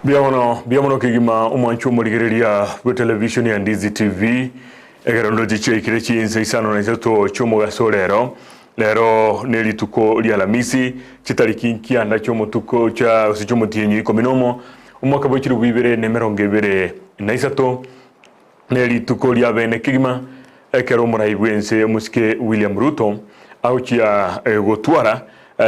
Biamono kigima umwanchu murigereria bwa television ya Ndizi TV egerondo jiche kirechi inse isano na izato chomo gasolero lero neli tuko lia lamisi chitariki kianda chomo tuko cha usichomo tienyi kominomo umwaka bw'ekiro bw'ibere nemerongo ebere na isato neli tuko lia bene kigima ekero murai Bw'Ense musike William Ruto auchia gotwara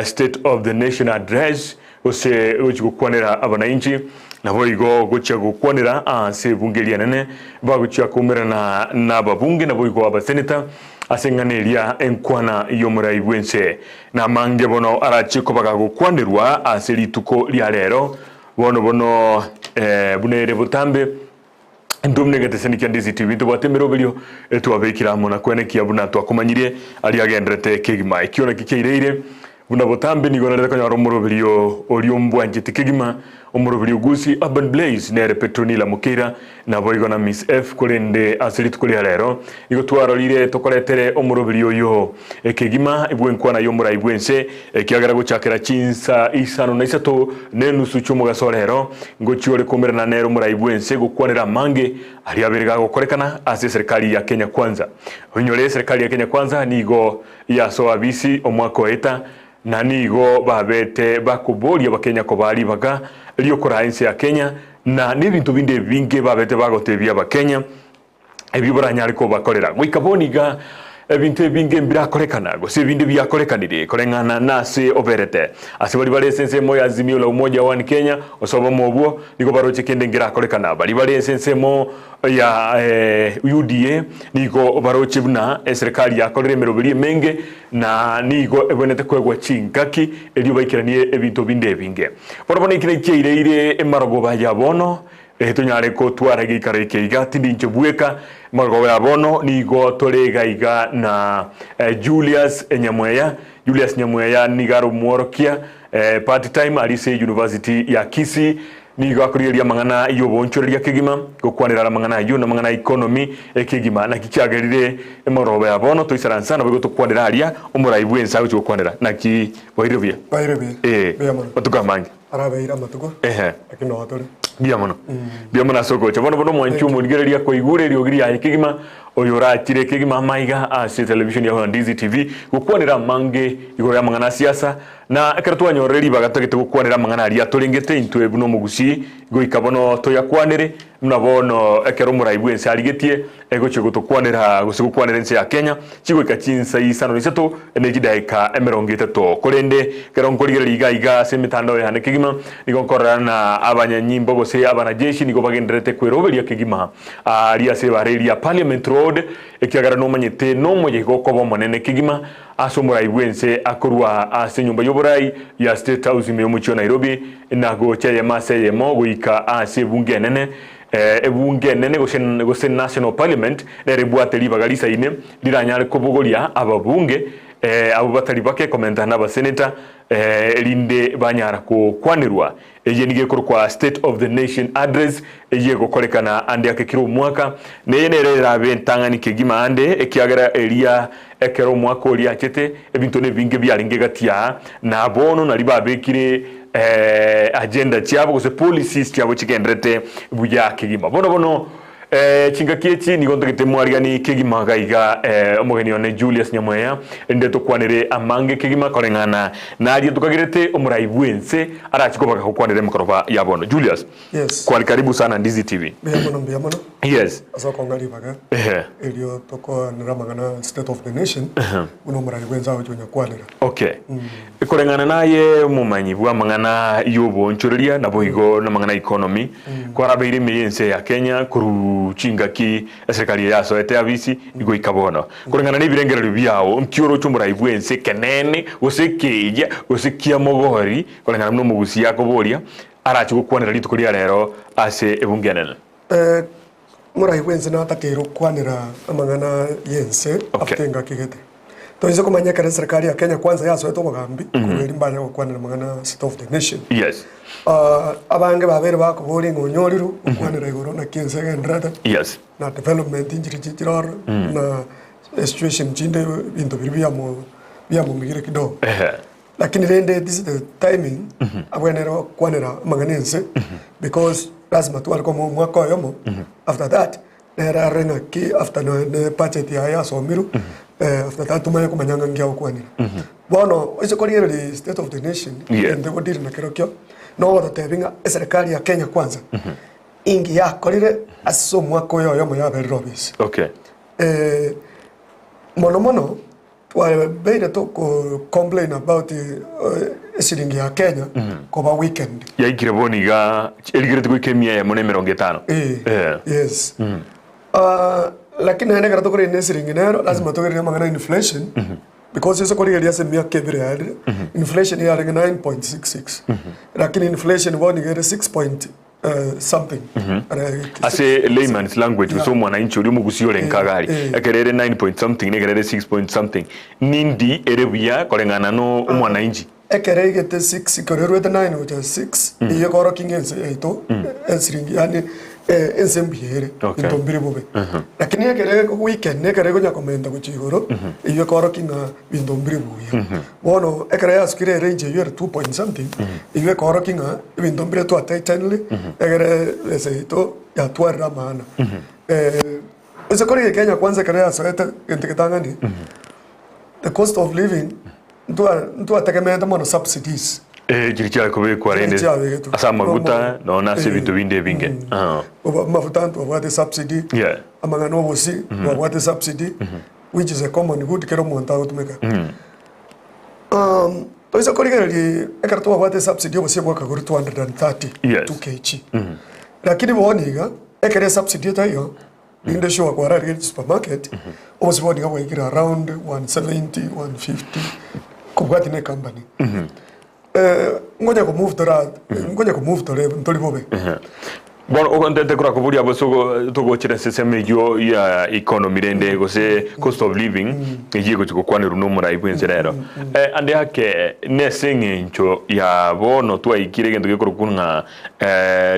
State of the Nation Address ose gukwanira abananchi nabo igo gucha gukwanira ase bungelia nene bagucha kumerana na babunge nabo igo abaseneta asenganeria Enkwana yomurai Bw'Ense na mange bono arachiko baga gukwanirwa ase lituko lya lero bono bunere butambe ndumne gateseni kya Ndizi TV tubatemero bilio twabekira mona kwene kia buna twakomanyirie ali agendrete kigima ikiona kikireire buna botambe ni gona reka nyaro morobilio Bw'Ense tikigima omorobilio Gusii urban blaze nere petronila mukira na boigona Miss F kolende asili tukulia lero igo twarorire tokoretere omorobilio yo ekigima Enkwana yomurai Bw'Ense kiagara guchakira chinsa isano na isato nenusu chumo gasolero ngochiore komerana nero murai Bw'Ense gukwanira mange ali abiriga gukorekana ase serikali ya Kenya Kwanza onyore serikali ya Kenya Kwanza nigo ya soabisi omwako eta na nigo babete bakuboria bakenya ko bali baga liyo kora inse ya Kenya na n'ibintu binde binge babete bagotebya bakenya ebibura nyariko bakorera gwikaboniga ebintu binge mbirakorekana go se binde byakorekanire korengana nase oberete ase bali bale sense mo Azimio la Umoja wa Kenya osoba mobwo nigo baroche kende ngirakorekana bali bale sense mo ya UDA nigo baroche buna serikali yakorere merobiri menge na nigo ebonete kwegwa chinkaki elio baikiranie ebintu binde binge borobone ikireire emarogo bayabono tonyare ko twara gikare keiga tindinche bueka marogo yabono nigo torega iga na Julius Nyamweya nigaro mworokia part time alise University ya Kisii nigo akuriria mangana iyo bonchoreria kigima gukwanira mangana yo na mangana economy ekigima na kichagerire emarogo yabono toisaransa na bigo tukwanira aria omurai Bw'Ense aho tukwanira naki boirovia batukamange arabeira matuko akino atore biamono soko chabono mwanchu murigereria ko igurerio giri ya kigima oyora chire kigima maiga ase television ya Ndizi TV gukwanira mange igoro ya mangana siasa na ekertwa nyoreri bagatagete gukwanira mangana aria torengete into ebuno mugusii go ikabono toyakwanire mnabono ekero murai Bw'Ense arigetie egoche gutokwanira gukwanira nse ya Kenya chigo ikachinsa isano niseto enejidaika emerongete to korende keronkorigereria iga semitando ya kigima nigonkorana abanyanyimbo gose abanajeshi nigo bagenderete kweroberia kigima aria se bareria Parliament Road ekiagara no manyete no moye gokobo monene kigima aso murai Bw'Ense akorwa ase nyumba yoburai ya State House meyomucho Nairobi nago chaye mase mo guika ase bunge nene ebunge nene gose National Parliament nerebwateri bagalisa ine diranyare kobogoria ababunge abo batari bake komenta na baseneta linde banyara ko kwanirwa eje nige kwa State of the Nation Address eje gukorekana ande akekiro mwaka neyenerera bentangani kegima ande ekiagara elia ekero mwaka oli achete ebintu ne binge byalinge gatia na bono nali babekire agenda cyabo gose policies cyabo kigendrete buya kigima bono chingakieti ni gondogete mwariani kigima gaiga omugeni one Julius Nyamweya ende tukwanire amange kigima korengana na ari tukagirete omurai Bw'Ense arachikobaga kukwanire mukoroba yabono Julius yes kwali karibu sana Ndizi TV biamono yes asoko ngari baga elio toko niramagana State of the Nation uno murai Bw'Ense aho nyakwanira okay korengana naye mumanyi bwa mangana yobo nchoreria na boigo na mangana economy kwarabeire miyense ya Kenya kuru chingaki serikali ya so ete abisi igo ikabono kurengana n'ibirengero byao mkioro cy'umurai Bw'Ense kenene usekeje usekia mogori kurengana no mugusi yako boria arachi gukwanira lituko lya rero ase ebungenene murai Bw'Ense na takero kwanira amangana yense aftenga kigete toize kumanya kare serikali ya Kenya Kwanza ya so eto mugambi kubera imbanya gukwanira amangana State of the Nation yes abange babere bakubori ngonyoriru ukwanira igoro na kinse gendrata yes na development injiri chitiror na situation chinde bintu biri bya mu migire kidogo lakini rende this is the timing abwenero kwanera manganense because lazima tu alikuwa mwaka yomo after that nera renga ki after the budget ya somiru after that tumaye kumanyanga ngia kwanira bono ise koriero the state of the nation and the na kirokyo no tebinga serikali ya Kenya kwanza ingi ya korire aso mwaka yomo ya berobis okay mono twa beire to complain about the shilingi ya Kenya kwa weekend ya ikiraboni ga eligire tuko kemia ya mone 50 yes lakini ene karato kore ne shilingi nero lazima to kore mangana inflation because eso kore ya semia kebire ya inflation ya 9.66 lakini inflation woni gere 6 something as a layman's language so mwananchi uri mu Gusii olenkagari akerere 9 point something negerere 6 point something nindi erebuya kolengana no mwananchi ekere gete 6 korerwete 9 which is 6 iyo koro kingense eto esiringi yani ensembiere ndombire bobe lakini ekere weekend ekere gonya komenda kuchigoro iyo koro kinga bindombire buya bono ekere yaskire range iyo 2 point something iyo koro kinga bindombire to atenly ekere eseito ya twara maana ese kori Kenya kwanza ekere yasoete enteketangani the cost of living ntu ategemenda mono subsidies jiricha ko be kwarende asa maguta no na se bitu binde binge mafuta ntu wate subsidy amanga no bosi wate subsidy which is a common good kero monta utumeka toisa koligeri ekarto wate subsidy bosi bwaka guri 230 kg lakini boniga ekere subsidy tayo inde show kwa rari supermarket obosi boniga bwikira around 170 150 kubwati ne company ngoja ku move to ntoli bobe bon okontente kura kuburia bosogo togo chira seseme yo ya economy rende go se cost of living yigo chiko kwanira no murai Bw'Ense rero ande hake nesinge ncho ya bono twa ikire gento gikurukunga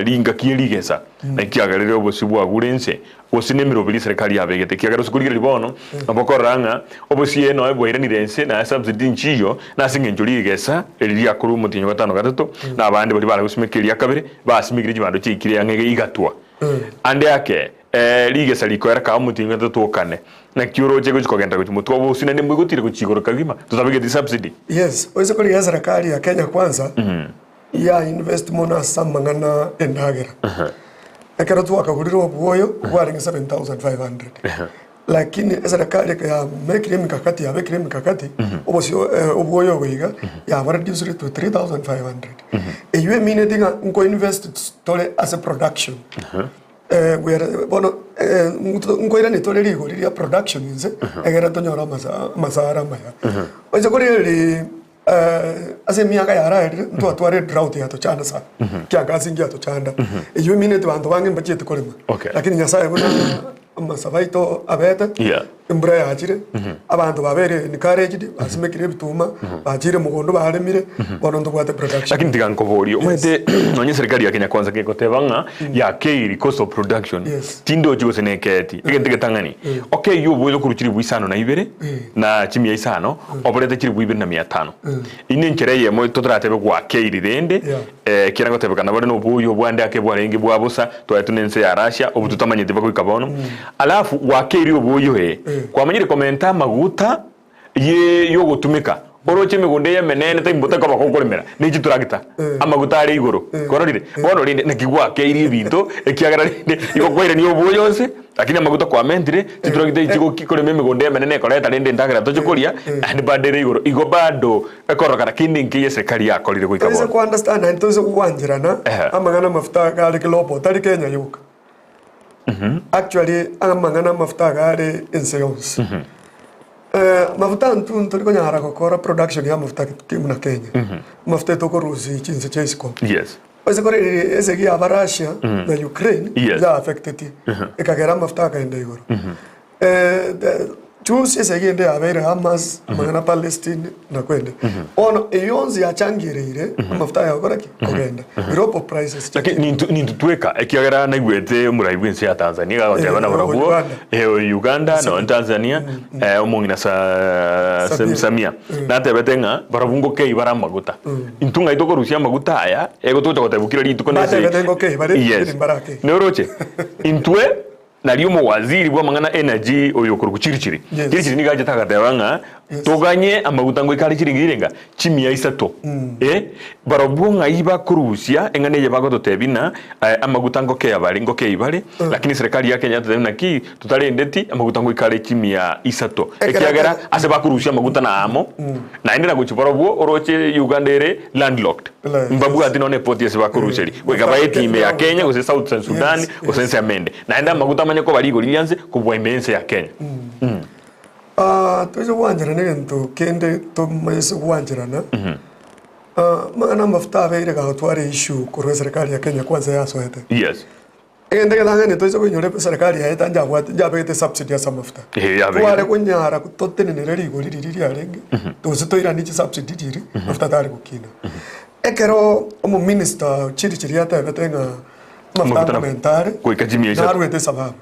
linga kieligesa na kiagarire obosi bwa Bw'Ense osinemiro bili serikali yabegete kiagaro sukurigire bono abokoranga obosi eno ebwairanire na subsidy nchiyo na singe ncho ligesa eliya kuru mutinyo gatano gatatu na abandi bali bala gusimekeria kabere basimigire jibando chikire yange igatwa ande yake ligesa likwera ka mutinyo gatatu kane na kiuro chego chikogenda kuti mutwa bosi na nemwe gutire kuchigoro kagima tutabege subsidy yes oise kuri ya serikali ya Kenya kwanza ya invest mona samangana endagera ekero tu akagurira obwoyo kwaringa 7500 lakini serikali ya make mikakati ya bekire mikakati obosi obwoyo wiga ya reduce to 3500 ewe mine dinga nko invest tole as a production we are bono nko ira ni tole ligo liya production inze egera tonyora masara maya oje kuri ase miaka yara ntu atware drought ya to chanda sa kya gazi ngia to chanda eyo mine to bantu bange mbachete kolema lakini nyasaye bona amasabaito abeta imbura yachire abantu babere ni courage basimekire bituma bachire mugondo baremire bono bwate production lakini tigankobori umete nonye serikali ya Kenya kwanza kekotebanga ya keiri cost of production tindo chigo seneketi igentege tangani okay yo bwo kuruchiri bwisano na ibere na chimi ya isano oborete chiri bwibere na 500 ine nkereye mo totratebe kwa keiri rende kirango tebekana bore no buyo bwande ake bwarenge bwabusa twatunense ya Russia obututamanyete bako ikabono alafu wa keiri obuyo kwa manyire komenta maguta ye yo gutumika oroche migunde yemenene taimbuta kwa bakokoremera niki turagita amaguta ari iguru kororire bono rinde nikigwa keiri bintu ekiagara rinde igokwaire ni obuyose lakini amaguta kwa mentire tituragita ikigo kikoreme migunde yemenene koreta rinde ndagara tochikoria and badere iguru igo bado ekorokana kindi nkiye serikali yakorire guika bono ko understand and tozo uwanjirana amagana mafuta gari kilopo tari Kenya yuka actually amangana mafuta gari inseons mafuta ntu liko nyara kokora production ya mafuta kimuna Kenya mafuta toko Rusi chinse chesko oise kore ese kia Russia na Ukraine za affected ekagera mafuta kaenda igoro Chusi segende abere Hamas magana Palestine na kwende. Ono eyonzi yachangirire amafuta ya goraki kugenda. Europe prices. Lakini nintu tweka ekiagera na igwete murai Bw'Ense ya Tanzania ga goteba barabuo Uganda no Tanzania omongi na Samia. Na tebetenga barabungo ke ibara maguta. Intunga itoko Rusia maguta aya egotocha gotebukira rituko nese. Tebetengo ke ibare imbarake. Neuroche. Intwe naliyo waziri bwa mangana energy oyo kurukuchirichiri chirichiri ni gaje takatebanga toganye amaguta ngo ikali chiringirenga chimi ya isato barabunga iba kurusia engane ye bago totebina amaguta ngo ke yabali ngo ke ibale lakini serikali ya Kenya tena ki tutalendeti amaguta ngo ikali chimi ya isato ekiagera ase bakurusia amaguta na amo na endera guchibarabuo oroche Uganda ere landlocked mbabu ati none poti ase bakuruseri wegabaeti ime ya Kenya go South Sudan go sense amende na enda amaguta ko baligo lilianze ku Bw'Ense ya Kenya. Tuzo wanjira negento kende to mayese wanjira na. Magana mafuta abeire ga tware issue ku serikali ya Kenya kwanza ya soete. Yes. Ende ga ngane tuzo kunyore serikali ya eta njabwa njabete subsidy ya mafuta. Tware kunyara kutotene nereri go liriri arenge. Tuzo toira ni subsidy diri mafuta tare kukina. Ekero omo minister chiri yata betenga mafuta mentare ko ikajimia na ruete sababu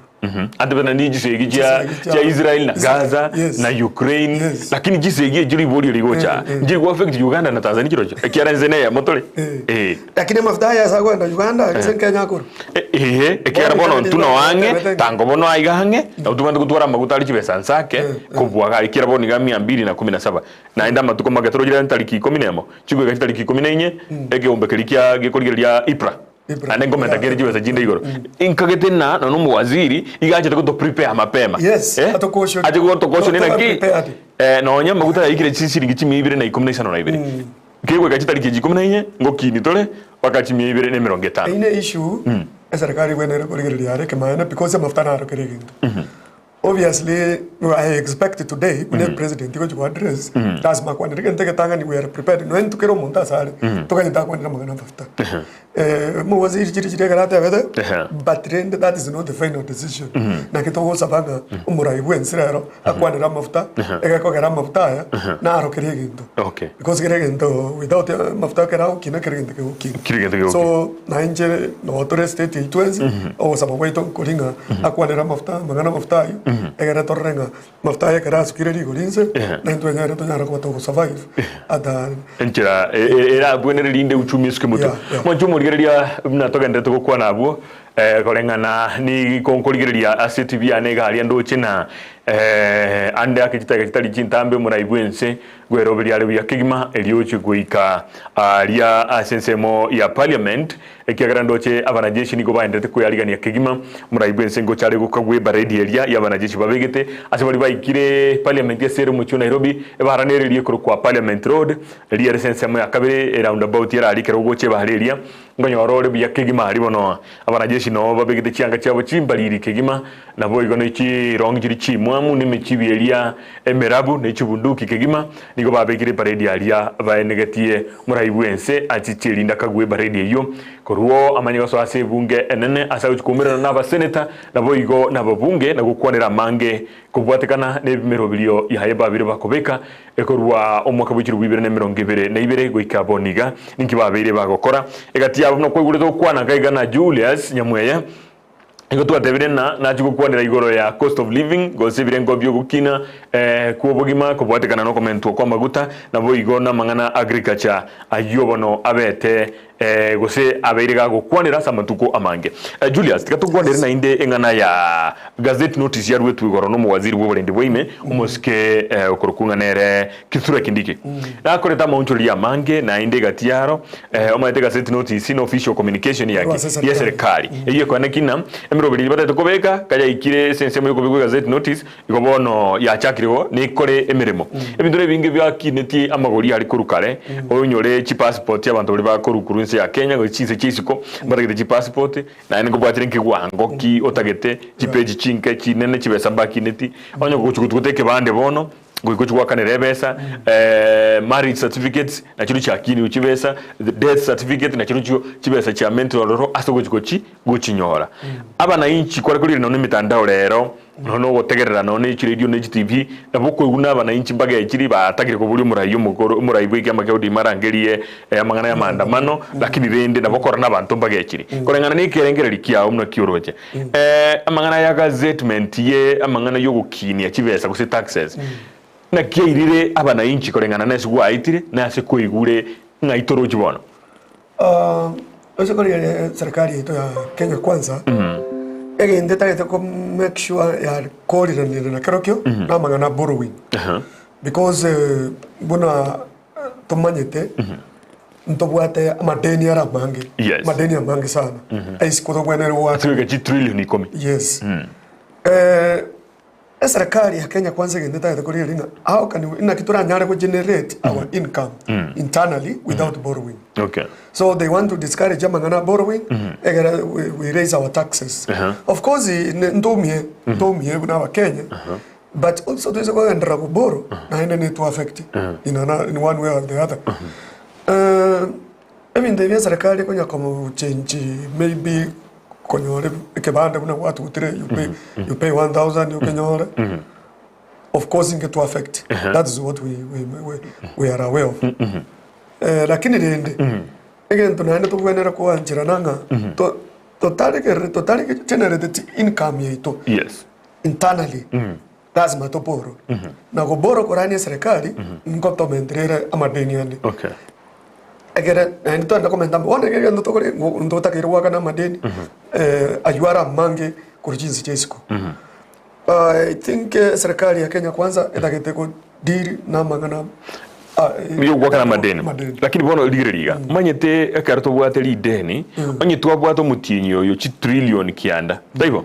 adabana ni gisegi ya Israel na Gaza na Ukraine lakini gisegi jiri bodi rigocha jiri go affect Uganda na Tanzania kirocho ekiaranzene ya motore lakini mafuta ya sago na Uganda kisen Kenya kuru ekiara bono tuno wange tango bono aigange utumande kutwara maguta ali chibesa nsake kubwaga ekiara bono ga 217 na enda matuko magatoro jira ntaliki 10 chigwe ga ntaliki 14 egeombekerikia gekoligeria Ipra ane ngomenta kere jiwe sajinde igoro inkagete na no waziri igaje to prepare mapema atokosho nina ki no nya maguta ikire chisiri chimi ibire na 15 na ibire kigwe gachitari kiji 14 ngokini tole wakati mi ibire ne 50 ine issue serikali wenere koligeria are kemana because mafuta na rokerege obviously I expect today when the president go to address that's my one again take tangani we are prepared no into kero monta sare to kanya kwa magana mafuta mo waziri chiri garata wede but that is not the final decision na kito sabanga umurai Bw'Ense rero akwanira mafuta egako gara mafuta ya na aro keregendo okay because keregendo without mafuta kerao kina keregendo ke so na inje no other state itwenzi o sababu ito koringa akwanira mafuta magana mafuta egara torrenga mafuta ya kara sukire rigolinse na into nyara to nyara ko to survive ada enchira era bwenere linde uchumi skemuto mwancho murigeria na togende to kwa nabo kolengana ni konkoligeria ACTV anega ali ndo china ande akitaka kitali chintambe murai Bw'Ense gweroberia ali ya kigima eliochi guika alia asensemo ya parliament ekiagara ndoche abanajeshi niko baendete kuyaligania kigima murai Bw'Ense ngo chale gukagwe baredi elia ya abanajeshi babegete asebali baikire parliament ya sere mu Nairobi ebaraneririe kuru kwa parliament road elia asensemo ya kabere roundabout ya ali kero goche bahareria ngonyorore bya kigima ali bono abanajeshi no babegete chianga cyabo chimbaliri kigima nabo igono iki rongiri chimwamu nimechibi elia emerabu ne chibunduki kigima niko babegire baredi alia baenegetie murai Bw'Ense achichirinda kagwe baredi eyo koruo amanyigo so ase bunge enene asauchi kumira na ba senator nabo igo nabo bunge na gukwanira mange kubwatekana ne bimerobilio yahaye babire bakobeka ekorwa omwaka bw'ikiru 2022 goika boniga ninki babire bagokora egati yabo no kwigurito kwana kaigana Julius Nyamweya ego twatebire na chigukwanira igoro ya cost of living gosibire ngobyo gukina kuobogima kubwatekana no komento kwa maguta nabo igo na mangana agriculture ayobono abete gose abeirega gukwanira samatuko amange Julius tikatugwanira na inde engana ya gazette notice ya rwetu igoro no muwaziri bw'oburende bw'ime umuske okurukunga nere Kisura Kindiki na koreta maunchuri ya mange na inde gatiaro omaite gazette notice no official communication yake ya serikali iyo kwa nakina emirobiri batete kobeka kaya ikire sensemo yo kubigwa gazette notice igobono ya chakiriwo ni kore emirimo ebindure binge bya kineti amagori ari kurukare oyonyore chi passport y'abantu bari bakorukuru ya Kenya go chise chisiko baragite chi passport na ngo bwatire nkigwango ki otagete chi page chinke chinene chibesa baki neti onyo kuchukuteke bande bono gwikuchwa kanere besa marriage certificates na chiru cha kini uchibesa the death certificate na chiru chibesa cha mental roro aso gochikochi gochinyora abana inchi kwari kuri no mitandao rero no gotegerera no ni radio na TV na boko iguna abana inchi mbaga ikiri batagire ko buri murayi umugoro murayi bwike makedi marangerie amangana ya maandamano lakini rende na boko na bantu mbaga ikiri korengana ni kerengereri kiao mno kiuroje amangana ya gazettement ye amangana yo gukini ya chibesa guse taxes na kiirire abana inchi korengana na sigu aitire na se koigure ngaitoro jibono ose kori serikali yetu ya Kenya Kwanza egende tarete ko make sure ya korira na karokyo na mangana borrowing because buna tomanyete ntobwate amadeni ara mangi madeni amangi sana aisiko bwenere wa atuga trillion ikomi yes serikali ya Kenya Kwanza egende tarete ko ringa how can we na kitura nyare ko generate our income internally without borrowing. Okay. So they want to discourage amangana borrowing. We raise our taxes. Of course, ndomie buna wa Kenya. But also there's a go and borrow. Na ina need to affect in one way or the other. I mean the serikali konya kama change maybe konyore kebanda buna watu utire you pay 1,000 you kenyore. Of course it to affect. That is what we are aware of. Lakini rende again tunaenda tukwenera kwa njira nanga totally generated income yetu internally lazima toporo na goboro korani serikali ngoto mentrere amadeni yani agera ndo ndo komenda mbona ngege ndo tokore ndo takirwa kana madeni ayuara mange kurjinsi chesiko I think serikali ya Kenya Kwanza itakete ko deal na mangana yo gwakana madeni lakini bono ligiriga manyete akarto bwateli deni onye twabwato mutinyo yo chi trillion kianda ndaibo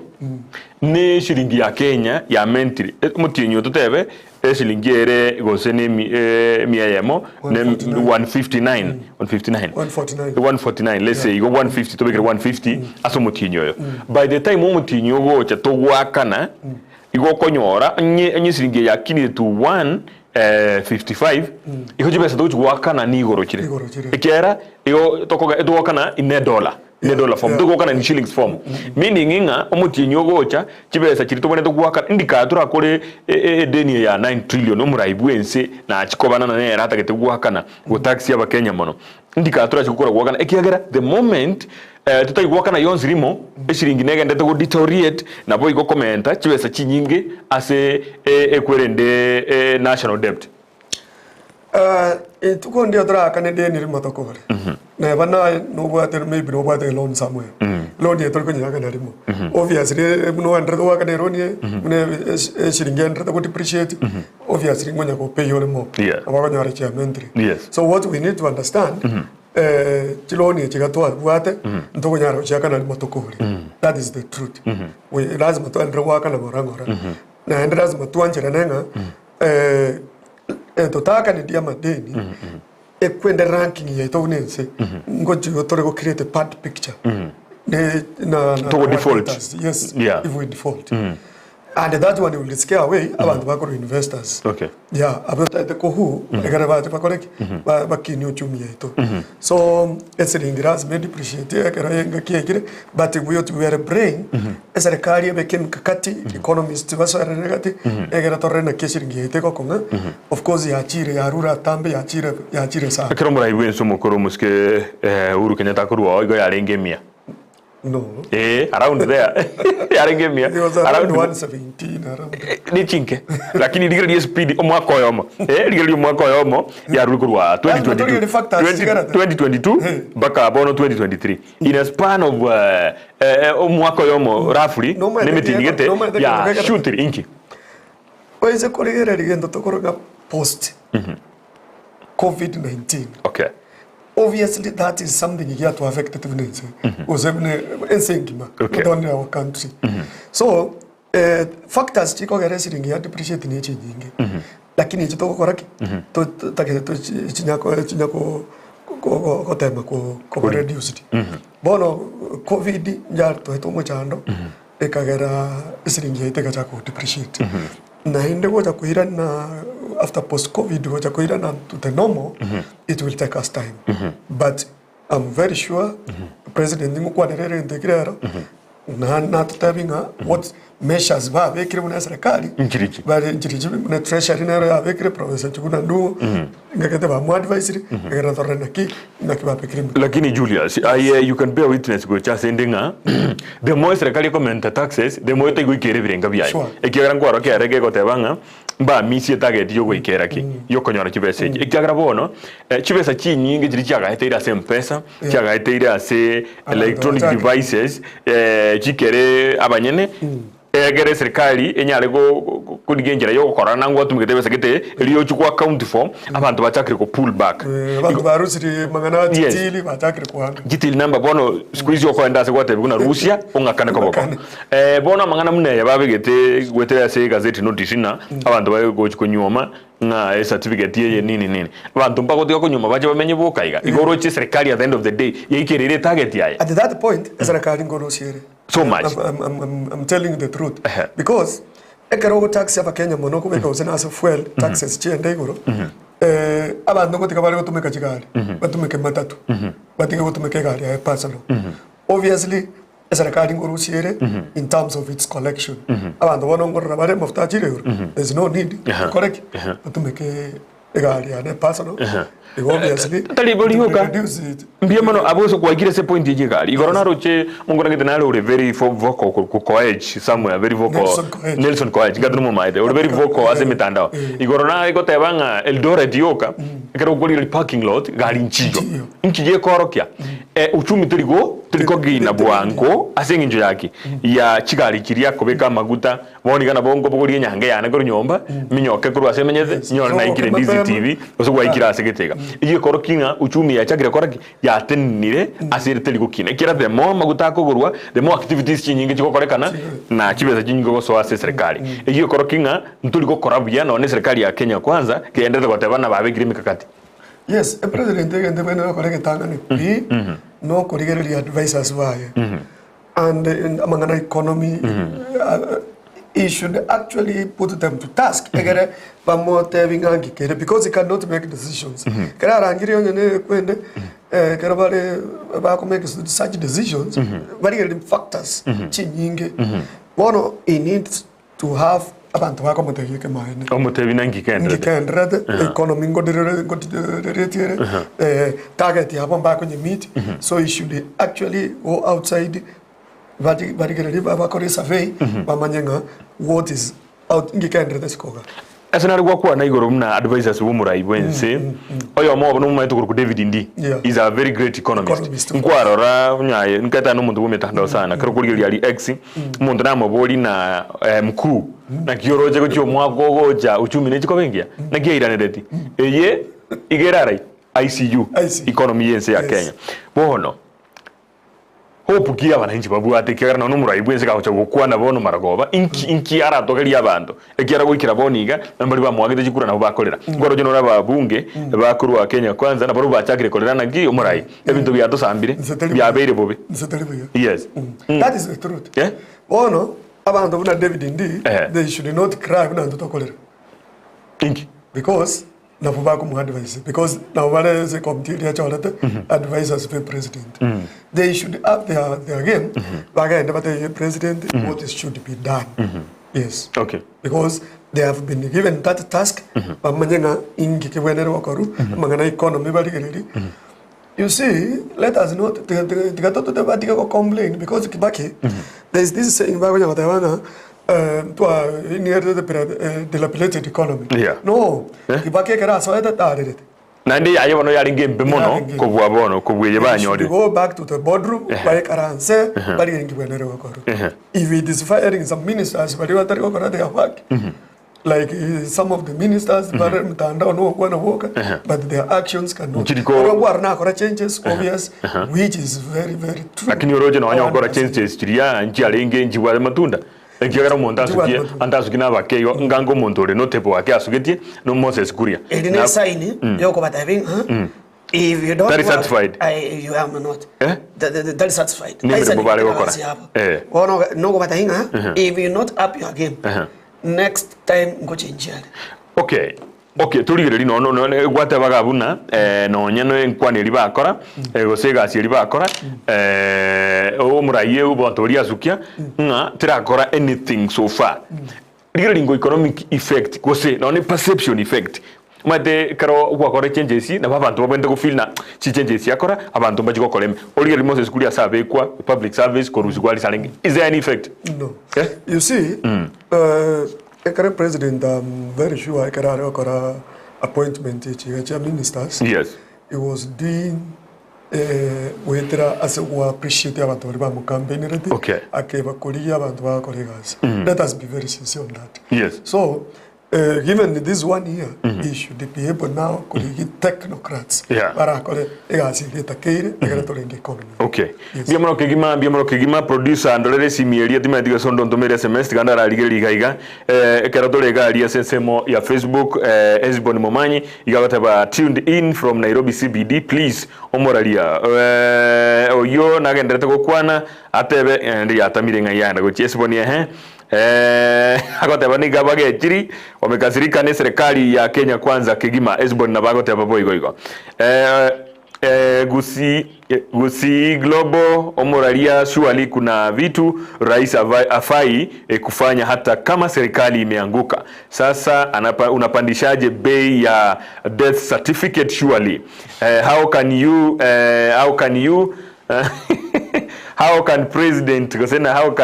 ne shilingi ya Kenya ya mentri mutinyo tutebe shilingi ere gosene miayemo ne 149 let's say go 150 to be 150 aso mutinyo yo by the time mutinyo go cha to gwakana igo konyora nye shilingi ya kini to 55 iho jibesa doju wakana ni gorochire ekera iho tokoga edwakana in $1 form tugokana in shillings form meaning inga omutinyo gocha jibesa chiri tobone tugwakana indikatora kore deni ya 9 trillion omurai Bw'Ense na chikobana na era tagete gwakana go tax ya Kenya mono indikatora chikora gwakana ekiagera the moment tutayigwakana yonzi rimo eshiringi negende to deteriorate na boy go commenta chibesa chinyinge ase ekwerende national debt tuko ndio dra kana deni rimo to kore na bana no bwate maybe no bwate loan somewhere loan yeto ko nyaga na rimo obviously no andra to kana loan ye ne eshiringi andra to depreciate obviously ngonya ko pay yo rimo abako nyara cha mentri so what we need to understand chiloni chigatwa bwate ntoko nyara chaka na matokori that is the truth we lazima to andra waka na morangora na andra lazima tuanjira nenga totaka ni dia madeni ekwende ranking ya to nense ngoji otore go create a bad picture na to default yes if we default and that one will scare away abantu bakoro investors about the kohu egara bati bakoreki bakini uchumi yetu so eselingiras may depreciate egara yenga kiekire but we were brain serikali bekem kakati economist basara negati egara torrena keshiringi yete kokonga of course ya chire ya rura tambe ya chire sa akero murai Bw'Ense mukoro muske Uhuru Kenyatta kurwa igo yarengemia no around there yarengemia around 117 around ni chinke lakini digiri speed omwaka oyomo digiri omwaka oyomo ya rukurwa 2022 baka bono 2023 in a span of omwaka oyomo roughly limitingete ya shooter inki oise koregera rigendo tokoroga post COVID-19 obviously that is something you have to affect the Bw'Ense within our country so factors chiko gere siringi ya depreciate ni nyingi lakini chito koraki to take to chinyako ko tema ko reduced bono covid njar to eto mochando ekagera siringi iteka cha ko depreciate na inde goja kuhira na after post-COVID, which are to the normal, it will take us time. But I'm very sure President Enkwana integrera na tutavinga what measures ba vekire muna serikali bali njiriji muna treasury na ya vekire province chukuna ndu ngakete ba mu advisory ngara torena ki nakiba vekire. Lakini Julius, you can bear witness go cha sendinga the more serikali comment taxes the more itago ikere birenga bya ekigara ngwaro ke arege go tebanga mba misi target yo goikera ki yo konyora kibese ekigara bono kibesa kinyingi jiri kyaga itaira se mpesa kyaga itaira se electronic devices kikere abanyene egere serikali enyare go kudigenjera yo gukora nangwa tumugete bese gete eliyo chukwa account form abantu bachakire ko pull back abantu barusiri magana titili bachakire kuhanga gitili number bono squeeze yo kwenda se gwate kuna Russia ungakane ko boko bono mangana muneye babigete gwetera se gazeti notice na abantu bayo go chikunyoma na certificate ye nini abantu mpako tiga kunyuma baje bamenye bokaiga igoro chi serikali at the end of the day yikirire target yaye at that point serikali ngoro siere so much. I'm telling you the truth. Because ekero tax ya Kenya mono kubeka usena as fuel taxes chiende igoro. Abantu ngotika bali gotumeka chigari. Batumeke matatu. Batinga gotumeke gari ya personal. Obviously serikali ngoro siere in terms of its collection. Abantu bono ngoro bare mafuta chire. There's no need to collect. Batumeke gari ya personal. Obviously taliboli hoka mbia mano aboso kwa kile se point yije gari igoro na roche mungona ngite nalo ure very vocal ku coage somewhere very vocal Nelson coage gadno mo maide ure very vocal ase mitandao igoro na iko tebanga Eldoret yoka ekero goli parking lot gari nchijo korokia uchumi tuliko gina bwango ase nginjo yake ya chigari kiria kobeka maguta boni kana bongo bogori nyange yana goro nyomba minyoke kuru ase menyeze nyora na ikire Ndizi TV oso kwa ikira ase getega iye korokinga uchumi ya chagire koraki ya tenire asire teliko kina kira the more maguta kogorwa the more activities chinyingi chikokorekana na chibeza chinyingi go so ase serikali iye korokinga ntuliko korabya na one serikali ya Kenya kwanza kiendeze gotebana babigire mikakati. Yes, a president and the winner correct tangani no corrigatory advisors why and among an economy he should actually put them to task egere bamote vingangi kere because he cannot make decisions kera rangiri yone kwende kera bale ba ko make such decisions very factors chinyinge bono he needs to have abantu bako muteke mahene omutebi nangi kendra economy ngodiretiere target yabo bako nyimiti so he should actually go outside bari gereri baba kore survey bamanyenga what is out ngikendre deskoga asana rugwa kwa na igoro mna advisors wumurai Bw'Ense oyo mo no mumaitu ku David Ndi is a very great economist nkwaro nyaye nkata no muntu bumetanda sana karo kuri ali x muntu na maboli na mkuu na kioroje ko mwako goja uchumi ne chikobengia na kiairane deti eye igerarai ICU economy yense ya Kenya bono hope kia wananchi babu atekera na numura Bw'Ense ka hocha gukwana bono maragoba inki ara togeria abantu ekira gwikira boniga nambali ba mwagite chikura na bakorera ngoro jono na babunge bakuru wa Kenya kwanza na baru bachakire korera na gi umurai ebintu bya tosambire bya beire bobe yes that is the truth bono abantu buna David Ndi they should not cry na ndo tokolera inki because na fubako mu advise because na wale ze committee ya cholete advisors for president they should up their game bagaenda bate president what is should be done yes okay because they have been given that task bamanyenga ingi kibwenero wakoru mangana economy bali gereri you see let us not tigatoto de batika ko complain because kibaki there is this saying bagonya batawanga near the dilapidated economy. No, Kibaki kera so that target. Nandi ayo no yari ngembe mono ko bwa bono ko bweye banyode. Go back to the boardroom by karanse bali ngi bwenere wakoro. If it is firing some ministers bali watari ko kora they are work. Like some of the ministers bare mtandao no kwa na woka but their actions cannot. Kwa na kora changes obvious which is very true. Lakini oroje no wanyo kora changes chiria nchi alenge nchi wa matunda. Ekigara muntu asukie andasukina bakeyo ngango muntu re no tepo wake asugetie no Moses Kuria na sign yoko bataving if you don't that is satisfied you am not that is satisfied nimere bobale gokora ono no go batahinga if you not up your game next time go change. Okay, Okay, turigere no gwate bagabuna no nyano Enkwana eri bakora gosegasi eri bakora omuraye ubotoria sukia nga tirakora anything so far. Rigere economic effect gose no perception effect. Mate karo gwakora changes na babantu babende go feel na chi changes yakora abantu baje gokora origere Moses kuri asabe kwa public service koruzi gwali salingi. Is there any effect? No. Yeah? You see, Ekare president, I'm very sure Ekare Okora appointment to ministers. Yes. It was doing as we appreciate abantu bari mu campaign ready. Okay. Akeba koliya abantu ba colleagues. Let us be very sincere on that. Yes. So given this 1 year, he should be able now to get technocrats. Yeah. Okay. Biamoro kegima producer andolere simieria timetiga sondo ntomere semester ganda raligeri gaiga keratole galia sesemo ya Facebook Esbon Momanyi igagataba tuned in from Nairobi CBD please omoralia oyo nagenderete gokwana atebe ndi atamire ngayanda go Esbon agoteba ni gabage chiri wamekasirika ni serikali ya Kenya kwanza kegima Esbon na bagoteba boigo Gusii Global omoralia surely kuna vitu rais afai kufanya hata kama serikali imeanguka. Sasa unapandishaje bei ya death certificate surely? How can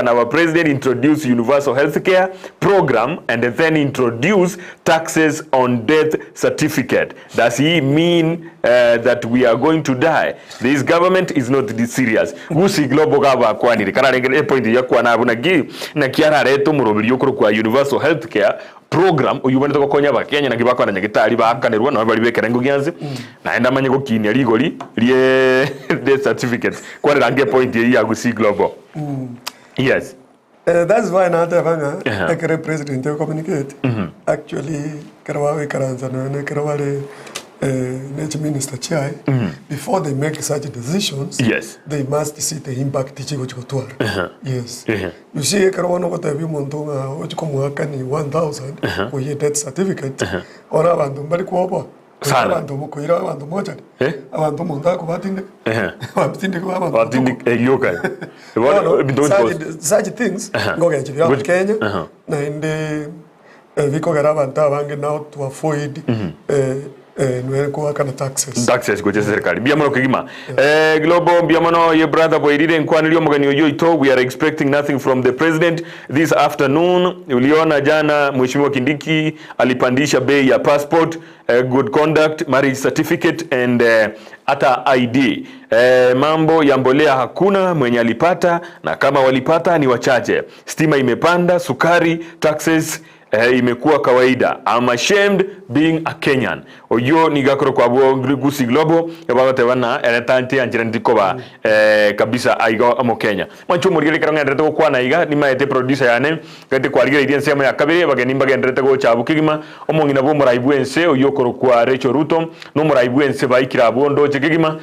our president introduce universal healthcare program and then introduce taxes on death certificate? Does he mean that we are going to die? This government is not this serious. Gusii Global gaba kwani kana rengere point ya kwa na bunagi na kiara reto murobiri okuru kwa universal healthcare program uyubone to konya ba Kenya na gibako na nyagitari bakanerwa na bali bekera ngugyanze naenda manye go kinya rigori lie death certificate kwa range point ya Gusii Global. Yes. That's why now the president communicate. Actually karawa karanza na karawale nature minister chai before they make such decisions. Yes. They must see the impact chigo chotwara. Yes. You see karawana what have you montonga ochiko mwaka ni 1000 for your death certificate ora abantu bali kuopa sana abantu mukoira abantu moja abantu monda ko batinde batinde ko abantu batinde yoka such things ngoga chivya Kenya na inde viko garabanta bange now to avoid taxes goje serikali biamono kigima global biamono ye brother boirire Enkwana lyo mugani oyo ito we are expecting nothing from the president this afternoon. Uliona jana mheshimiwa Kindiki alipandisha bei ya passport, good conduct, marriage certificate and hata ID. Mambo ya mbolea hakuna mwenye alipata na kama walipata ni wachache. Stima imepanda, sukari, taxes imekuwa kawaida. I'm ashamed being a Kenyan. Oyo ni gakoro kwa Gusii Global yabagote bana eretante anjira ndikoba kabisa aigo amo Kenya. Mancho murigele karanga ndete kwa na iga ni maete producer yane gate kwa rigele idia nsema ya kabiri bagenimba gendete go chabu kigima omongina bo murai Bw'Ense oyo koro kwa Rachel Ruto no murai Bw'Ense baikira bondo chekigima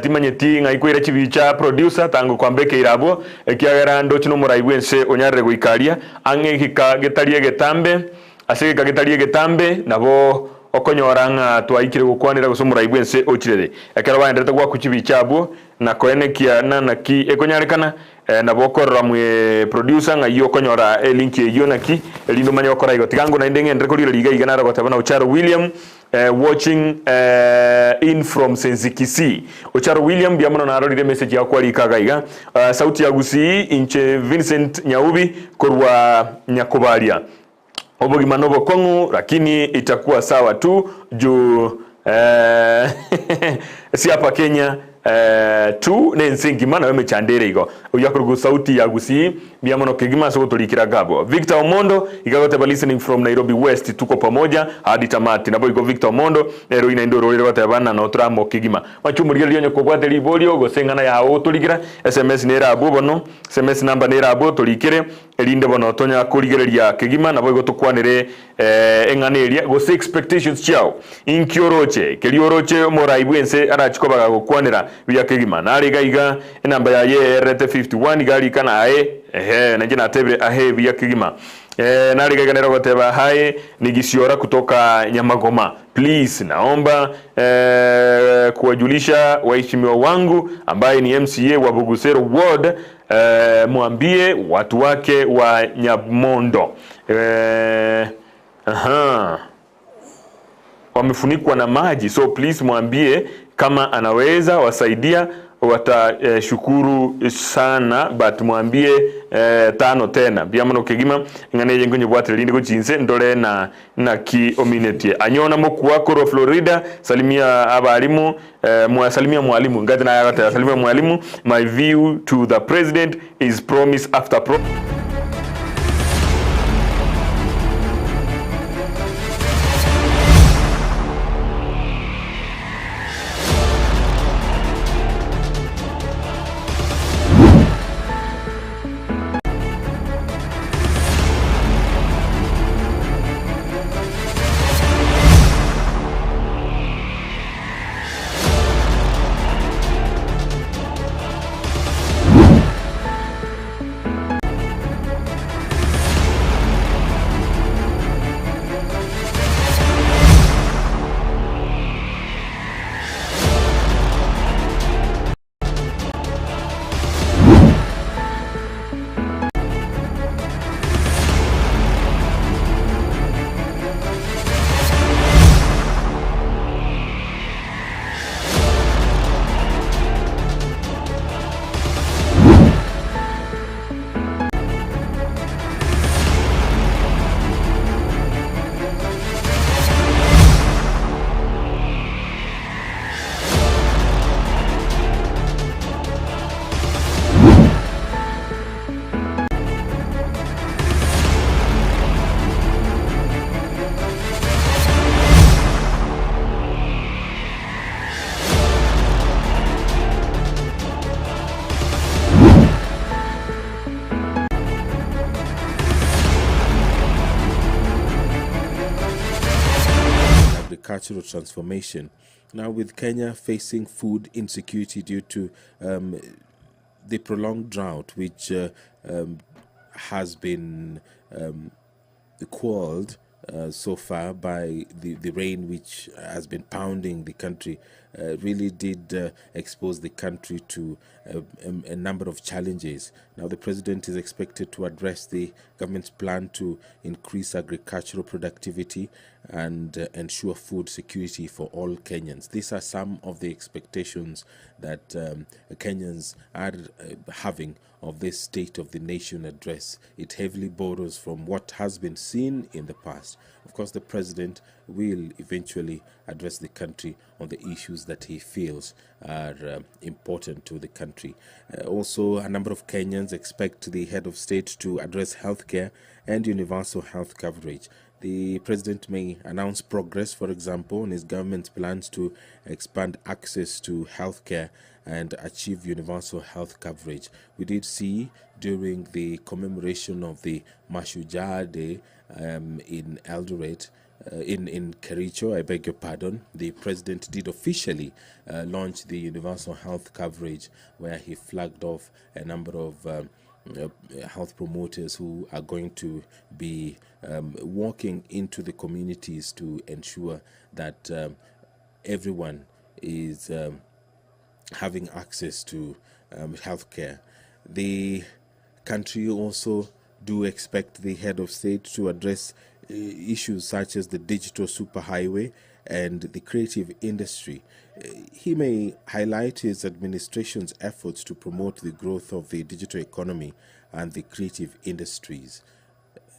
timanyeti ngaikwira chibicha producer tango kwa mbeke irabo kiagera ndo chino murai Bw'Ense onyarre goikaria ange hika getarie getambe asege kagetarie getambe nabo okonyoranga twaikire gukwanira gusumura Bw'Ense ochirere ekero baendete gwa kuchibichabo na koenekia na ki ekonyarekana nabo korra mwe producer nga yo konyora link yo naki lindo manyo okora igo tigango na indenge ndre kolira liga igana ragotaba na Ocharo William watching in from Kisii. Ocharo William biamono na arorire message ya kwali kagaiga sauti ya Gusii inche Vincent Nyaubi korwa Nyakobaria obogima nobo kongu lakini itakuwa sawa tu juu si hapa Kenya tu nensingi mana weme chandere igo uyakurugu sauti ya Gusii biamono kegima so tulikira gabo Victor Omondo igagote listening from Nairobi West tuko pamoja hadi tamati nabo igo Victor Omondo ero ina ndoro rero batabana na otramo kegima machumurigeli yonyo kobwate libolio gosengana ya o tulikira SMS nera abobono SMS number nera abo tulikire elinde bono tonya kurigereria kegima nabo igo tukwanire enganeria go expectations chao inkioroche kelioroche morai Bw'Ense arachikobaga gukwanira biya kegima nari gaiga namba ya ye RT51 gali kana na jina tebe biya kegima narigeganera goteba hai nigisiora kutoka Nyamagoma. Please naomba kuwajulisha waheshimiwa wangu ambaye ni MCA wa Bugusero Ward, mwambie watu wake wa Nyamondo wamefunikwa na maji, so please mwambie kama anaweza wasaidia, watashukuru sana, but mwambie tano tena biamano kegima ngane yengo nyobwateli ndiko jinse ndole na ki ominete anyona mokuwa koro Florida. Salimia abalimu, salimia mwalimu ngati na yagata salimia mwalimu. My view to the president is promise after promise. Agricultural transformation. Now, with Kenya facing food insecurity due to the prolonged drought, which has been quelled so far by the rain which has been pounding the country, really did expose the country to a number of challenges. Now, the president is expected to address the government's plan to increase agricultural productivity and ensure food security for all Kenyans. These are some of the expectations that Kenyans are having of this State of the Nation address. It heavily borrows from what has been seen in the past. Of course, the president will eventually address the country on the issues that he feels are important to the country. Also, a number of Kenyans expect the head of state to address healthcare and universal health coverage. The president may announce progress, for example, on his government's plans to expand access to healthcare and achieve universal health coverage. We did see during the commemoration of the Mashujaa Day in Eldoret, in Kericho, I beg your pardon, the president did officially launch the universal health coverage, where he flagged off a number of health promoters who are going to be walking into the communities to ensure that everyone is having access to healthcare. The country also do expect the head of state to address issues such as the digital superhighway and the creative industry. He may highlight his administration's efforts to promote the growth of the digital economy and the creative industries.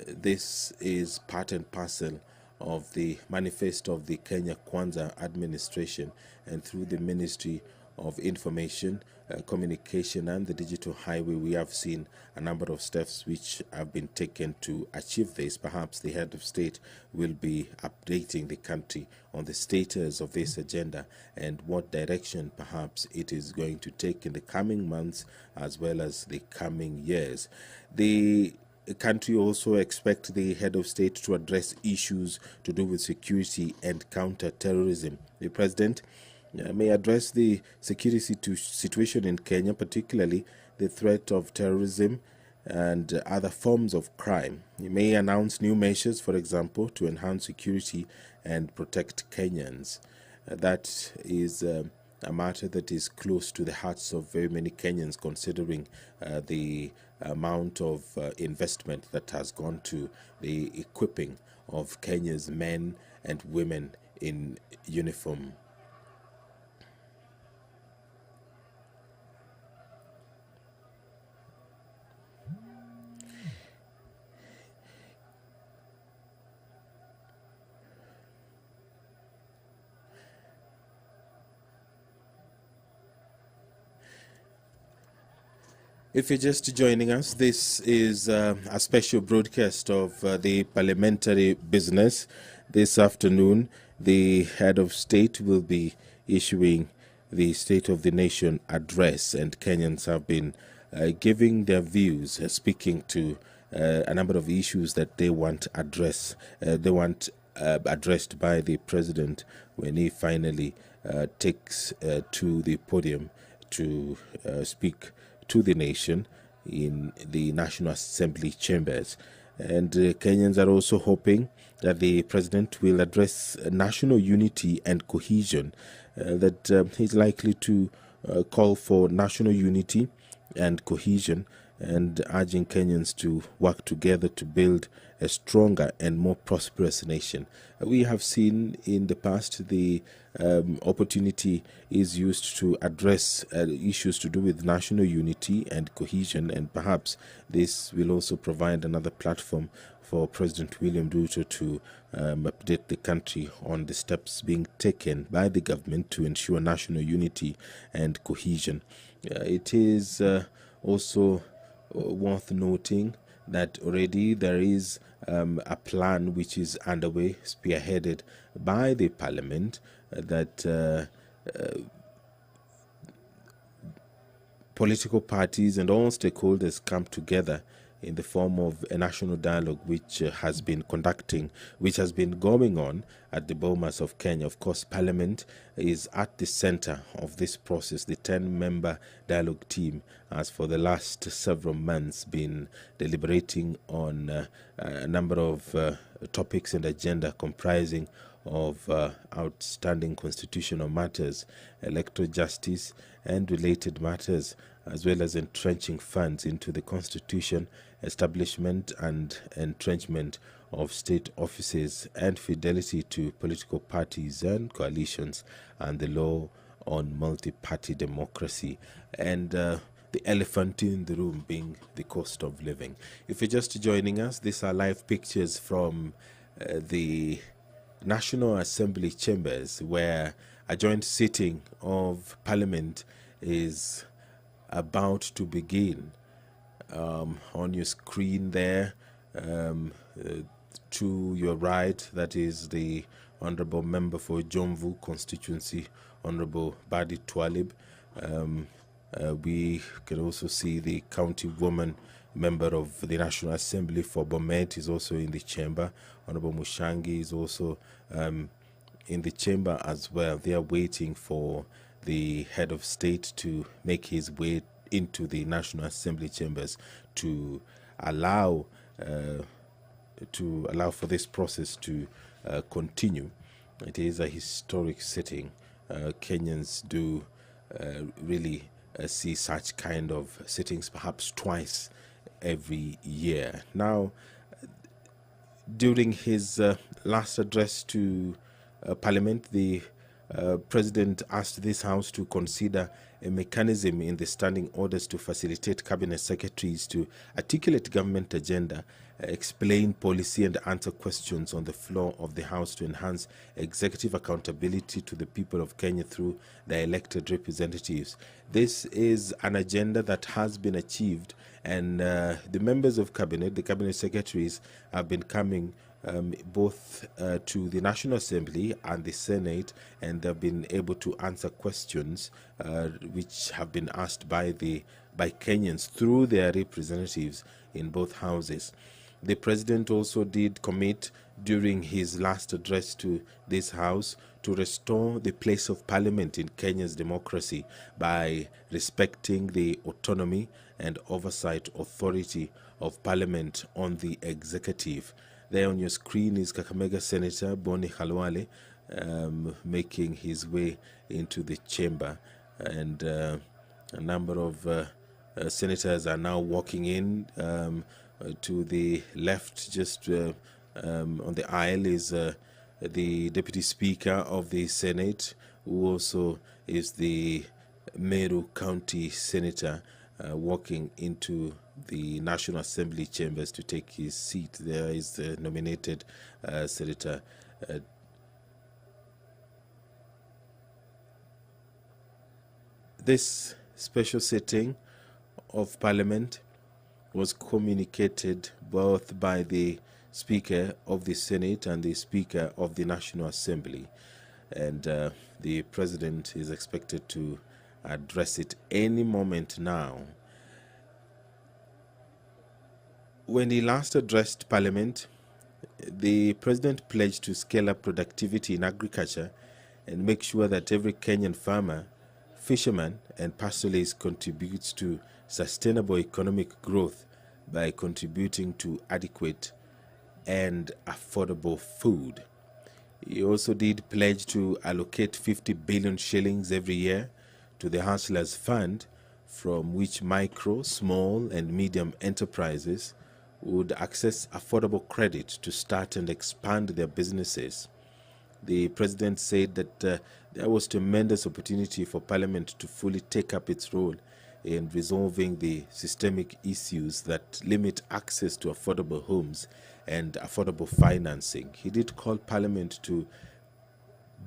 This is part and parcel of the manifesto of the Kenya Kwanza administration, and through the Ministry of Information, Communication and the Digital Highway, we have seen a number of steps which have been taken to achieve this. Perhaps the head of state will be updating the country on the status of this agenda and what direction perhaps it is going to take in the coming months as well as the coming years. The country also expects the head of state to address issues to do with security and counter-terrorism. The president may address the security situation in Kenya, particularly the threat of terrorism, and other forms of crime. He may announce new measures, for example, to enhance security and protect Kenyans. That is a matter that is close to the hearts of very many Kenyans, considering the amount of investment that has gone to the equipping of Kenya's men and women in uniform. If you're just joining us, this is a special broadcast of the parliamentary business. This afternoon, the head of state will be issuing the State of the Nation address, and Kenyans have been giving their views, speaking to a number of issues that they want addressed by the president when he finally takes to the podium to speak to the nation in the National Assembly chambers. And Kenyans are also hoping that the president will address national unity and cohesion, that he's likely to call for national unity and cohesion, and urging Kenyans to work together to build a stronger and more prosperous nation. We have seen in the past the opportunity is used to address issues to do with national unity and cohesion, and perhaps this will also provide another platform for President William Ruto to update the country on the steps being taken by the government to ensure national unity and cohesion. It is also worth noting that already there is a plan which is underway, spearheaded by the parliament, that political parties and all stakeholders come together in the form of a national dialogue which has been going on at the Bomas of Kenya. Of course, Parliament is at the center of this process. The 10-member dialogue team has for the last several months been deliberating on a number of topics and agenda comprising of outstanding constitutional matters, electoral justice and related matters, as well as entrenching funds into the constitution, establishment and entrenchment of state offices, and fidelity to political parties and coalitions, and the law on multi-party democracy, and the elephant in the room being the cost of living. If you're just joining us, these are live pictures from the National Assembly chambers, where a joint sitting of Parliament is about to begin. On your screen there, to your right, that is the Honorable Member for Jomvu constituency, Honorable Badi Twalib. We can also see the county woman member of the National Assembly for Bomet is also in the chamber. Honorable Mushangi is also in the chamber as well. They are waiting for the head of state to make his way into the National Assembly chambers to allow for this process to continue. It is a historic sitting. Kenyans do really see such kind of sittings perhaps twice every year. Now, during his last address to Parliament, the President asked this House to consider a mechanism in the standing orders to facilitate cabinet secretaries to articulate government agenda, explain policy and answer questions on the floor of the House to enhance executive accountability to the people of Kenya through their elected representatives. This is an agenda that has been achieved, and the members of cabinet, the cabinet secretaries, have been coming both to the National Assembly and the Senate, and they've been able to answer questions which have been asked by Kenyans through their representatives in both houses. The president also did commit during his last address to this House to restore the place of Parliament in Kenya's democracy by respecting the autonomy and oversight authority of Parliament on the executive. There on your screen is Kakamega Senator Boni Khalwale making his way into the chamber, and a number of senators are now walking in. To the left, just on the aisle, is the Deputy Speaker of the Senate, who also is the Meru County Senator, walking into the National Assembly chambers to take his seat. There is the nominated Senator This special sitting of Parliament was communicated both by the Speaker of the Senate and the Speaker of the National Assembly, and the President is expected to address it any moment now. When he last addressed Parliament, the President pledged to scale up productivity in agriculture and make sure that every Kenyan farmer, fisherman and pastoralist contributes to sustainable economic growth by contributing to adequate and affordable food. He also did pledge to allocate 50 billion shillings every year to the Hustlers Fund, from which micro, small and medium enterprises would access affordable credit to start and expand their businesses. The President said that there was tremendous opportunity for Parliament to fully take up its role in resolving the systemic issues that limit access to affordable homes and affordable financing. He did call Parliament to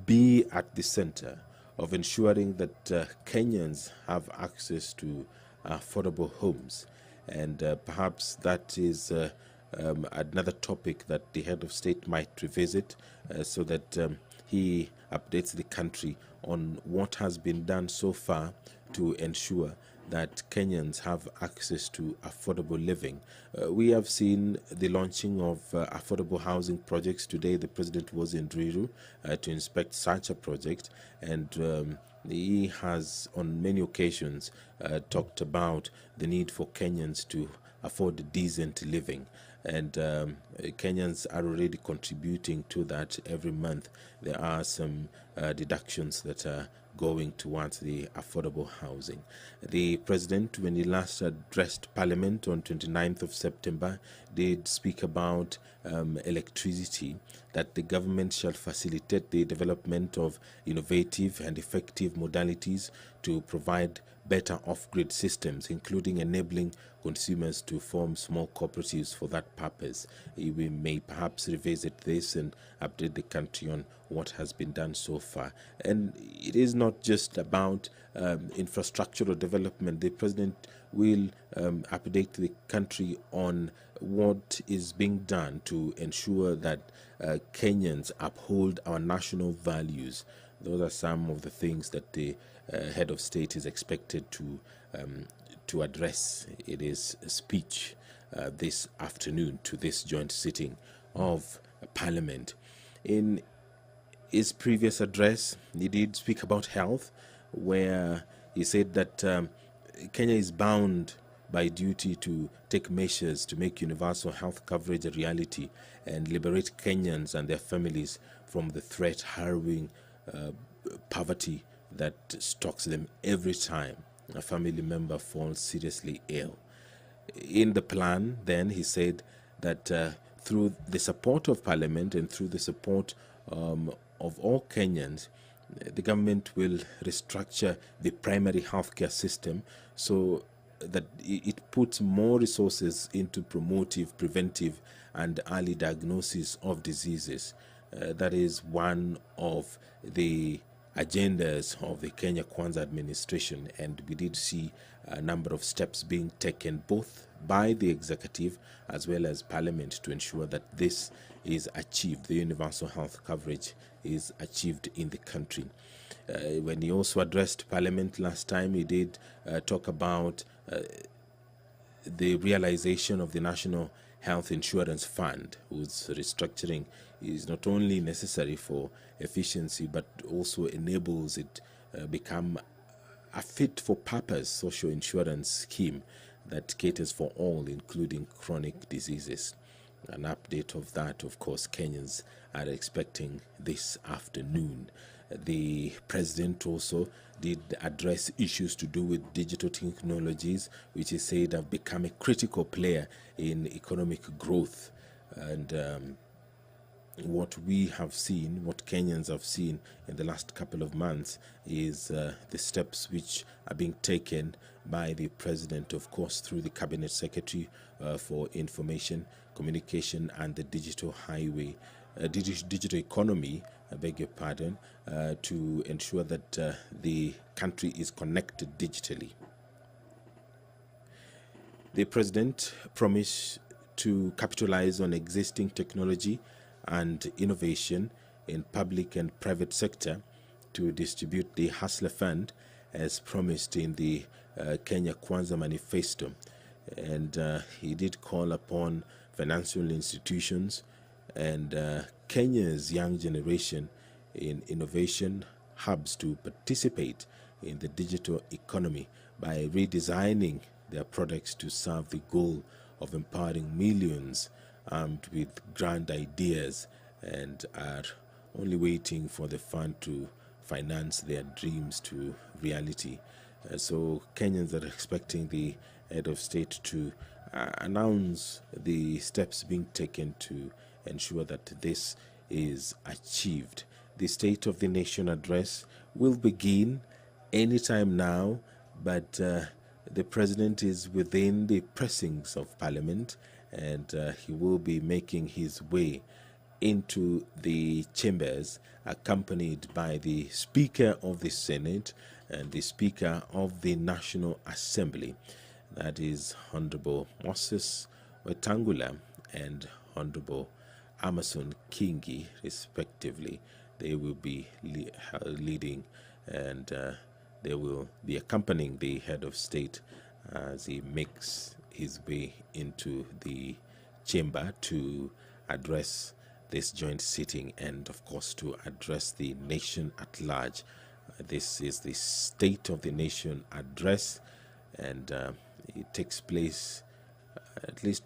be at the center of ensuring that Kenyans have access to affordable homes. And perhaps that is another topic that the head of state might revisit, so that he updates the country on what has been done so far to ensure that Kenyans have access to affordable living. We have seen the launching of affordable housing projects. Today, the President was in Ruiru to inspect such a project, and he has on many occasions talked about the need for Kenyans to afford decent living. And Kenyans are already contributing to that every month. There are some deductions that are going towards the affordable housing. The President, when he last addressed Parliament on 29th of September, did speak about electricity, that the government shall facilitate the development of innovative and effective modalities to provide better off-grid systems, including enabling consumers to form small cooperatives for that purpose. We may perhaps revisit this and update the country on what has been done so far. And it is not just about infrastructural development. The President will update the country on what is being done to ensure that Kenyans uphold our national values. Those are some of the things that the head of state is expected to address in his speech this afternoon to this joint sitting of Parliament. In his previous address, he did speak about health, where he said that Kenya is bound by duty to take measures to make universal health coverage a reality and liberate Kenyans and their families from the threat harrowing poverty that stalks them every time a family member falls seriously ill. In the plan, then, he said that through the support of Parliament and through the support of all Kenyans, the government will restructure the primary healthcare system so that it puts more resources into promotive, preventive, and early diagnosis of diseases. That is one of the agendas of the Kenya Kwanza administration, and we did see a number of steps being taken both by the executive as well as Parliament to ensure that this is achieved, the universal health coverage is achieved in the country. When he also addressed Parliament last time, he did talk about the realization of the National health insurance fund, whose restructuring is not only necessary for efficiency but also enables it become a fit-for-purpose social insurance scheme that caters for all, including chronic diseases. An update of that, of course, Kenyans are expecting this afternoon. The president also did address issues to do with digital technologies, which he said have become a critical player in economic growth. And what we have seen, what Kenyans have seen in the last couple of months, is the steps which are being taken by the president, of course, through the cabinet secretary for information, communication, and the digital highway, digital economy, I beg your pardon, to ensure that the country is connected digitally. The president promised to capitalize on existing technology and innovation in public and private sector to distribute the Hustler Fund as promised in the Kenya Kwanza manifesto. And he did call upon financial institutions and Kenya's young generation in innovation hubs to participate in the digital economy by redesigning their products to serve the goal of empowering millions armed with grand ideas and are only waiting for the fund to finance their dreams to reality. So Kenyans are expecting the head of state to announce the steps being taken to ensure that this is achieved. The State of the Nation address will begin anytime now, but the president is within the precincts of Parliament, and he will be making his way into the chambers, accompanied by the Speaker of the Senate and the Speaker of the National Assembly, that is Honorable Moses Wetangula and Honorable Amason Kingi, respectively. They will be leading, and they will be accompanying the head of state as he makes his way into the chamber to address this joint sitting and, of course, to address the nation at large. This is the State of the Nation address, and it takes place at least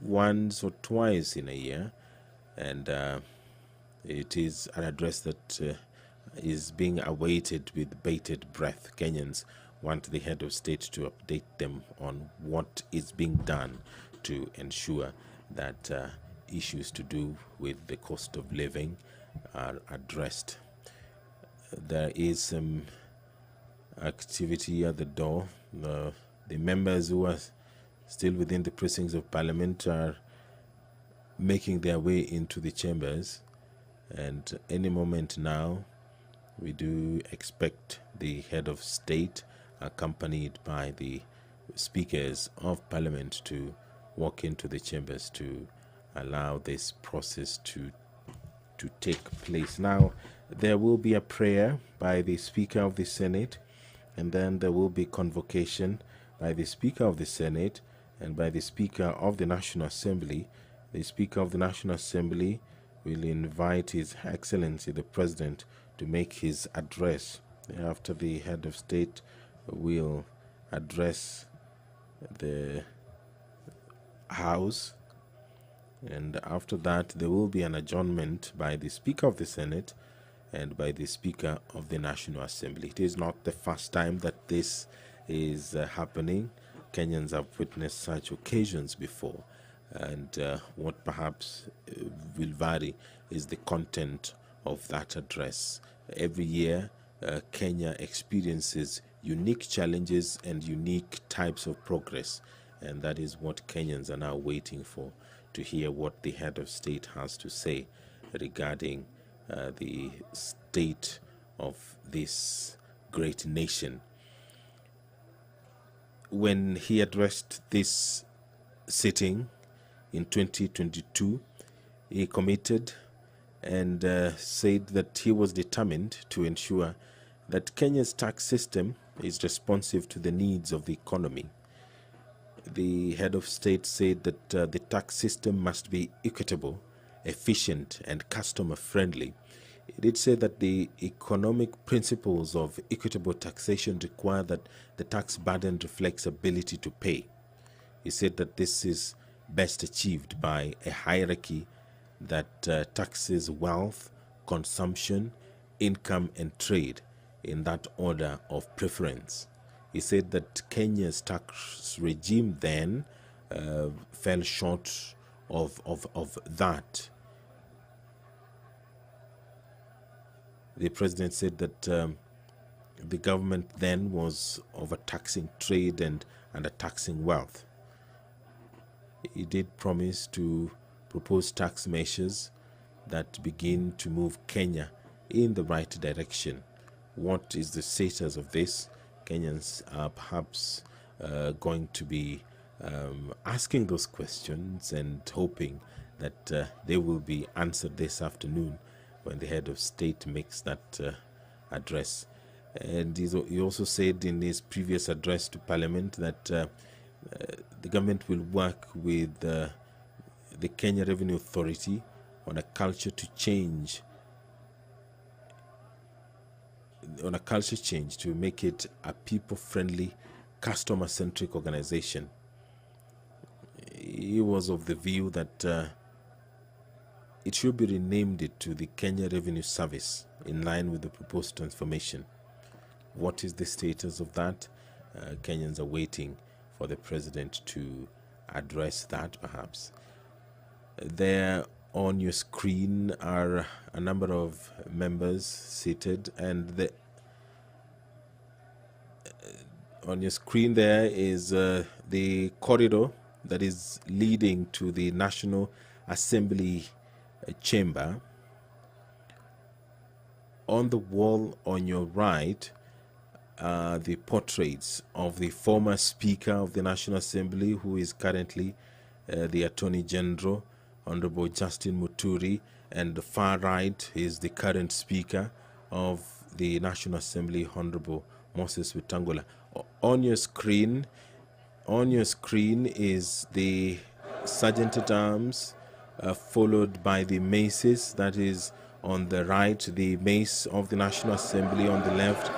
once or twice in a year, and it is an address that is being awaited with bated breath. Kenyans want the head of state to update them on what is being done to ensure that issues to do with the cost of living are addressed. There is some activity at the door. The members who are still within the precincts of Parliament are making their way into the chambers, and any moment now we do expect the head of state, accompanied by the speakers of Parliament, to walk into the chambers to allow this process to take place. Now, there will be a prayer by the Speaker of the Senate, and then there will be convocation by the Speaker of the Senate and by the Speaker of the National Assembly. The Speaker of the National Assembly will invite His Excellency the President to make his address. After, the head of state will address the House, and after that there will be an adjournment by the Speaker of the Senate and by the Speaker of the National Assembly. It is not the first time that this is happening. Kenyans have witnessed such occasions before, and what perhaps will vary is the content of that address. Every year, Kenya experiences unique challenges and unique types of progress, and that is what Kenyans are now waiting for, to hear what the head of state has to say regarding the state of this great nation. When he addressed this sitting in 2022, he committed and said that he was determined to ensure that Kenya's tax system is responsive to the needs of the economy. the head of state said that the tax system must be equitable, efficient, and customer-friendly. He did say that the economic principles of equitable taxation require that the tax burden reflects ability to pay. He said that this is best achieved by a hierarchy that taxes wealth, consumption, income, and trade in that order of preference. He said that Kenya's tax regime then fell short of that. The president said that the government then was overtaxing trade and undertaxing wealth. He did promise to propose tax measures that begin to move Kenya in the right direction. What is the status of this? Kenyans are perhaps going to be asking those questions and hoping that they will be answered this afternoon when the head of state makes that address. And he also said in his previous address to Parliament that the government will work with the Kenya Revenue Authority on a culture change to make it a people-friendly, customer-centric organization. He was of the view that it should be renamed to the Kenya Revenue Service in line with the proposed transformation. What is the status of that? Kenyans are waiting for the president to address that, perhaps. There on your screen are a number of members seated, and on your screen there is the corridor that is leading to the National Assembly chamber. On the wall on your right are the portraits of the former Speaker of the National Assembly, who is currently the Attorney General, Honorable Justin Muturi, and the far right is the current Speaker of the National Assembly, Honorable Moses Wetangula. On your screen is the Sergeant at Arms, followed by the maces. That is on the right, the mace of the National Assembly, on the left,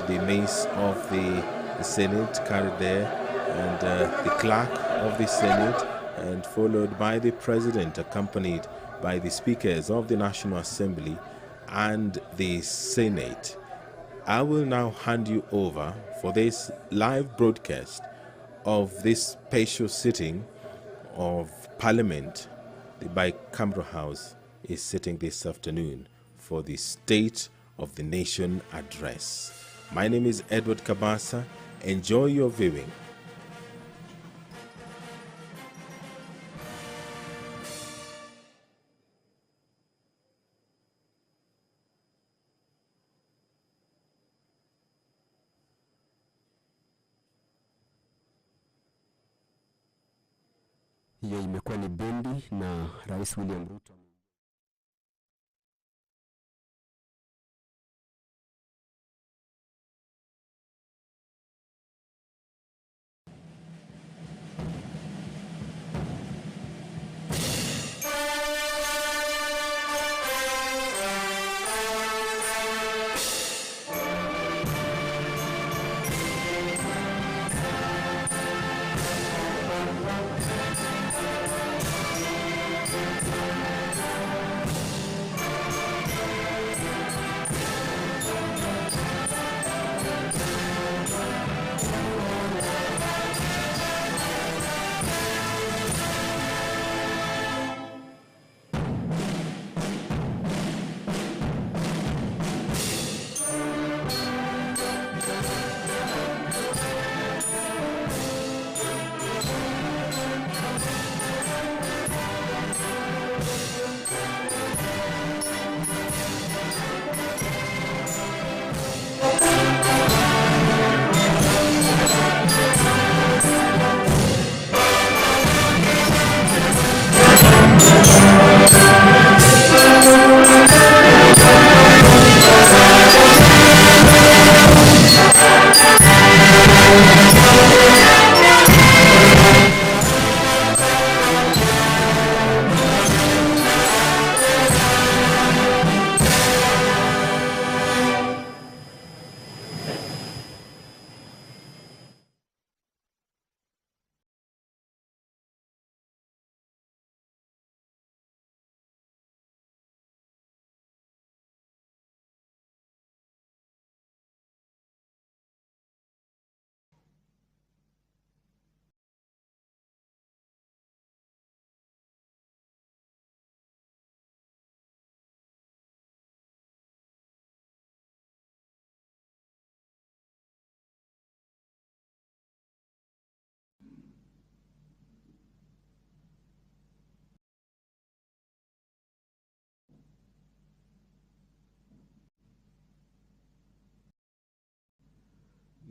the mace of the Senate carried there, and the clerk of the Senate, and followed by the President, accompanied by the speakers of the National Assembly and the Senate. I will now hand you over for this live broadcast of this special sitting of Parliament. The bicameral House is sitting this afternoon for the State of the Nation address. My name is Edward Kabasa. Enjoy your viewing. Hiyo imekuwa ni bendi na Rais William Ruto.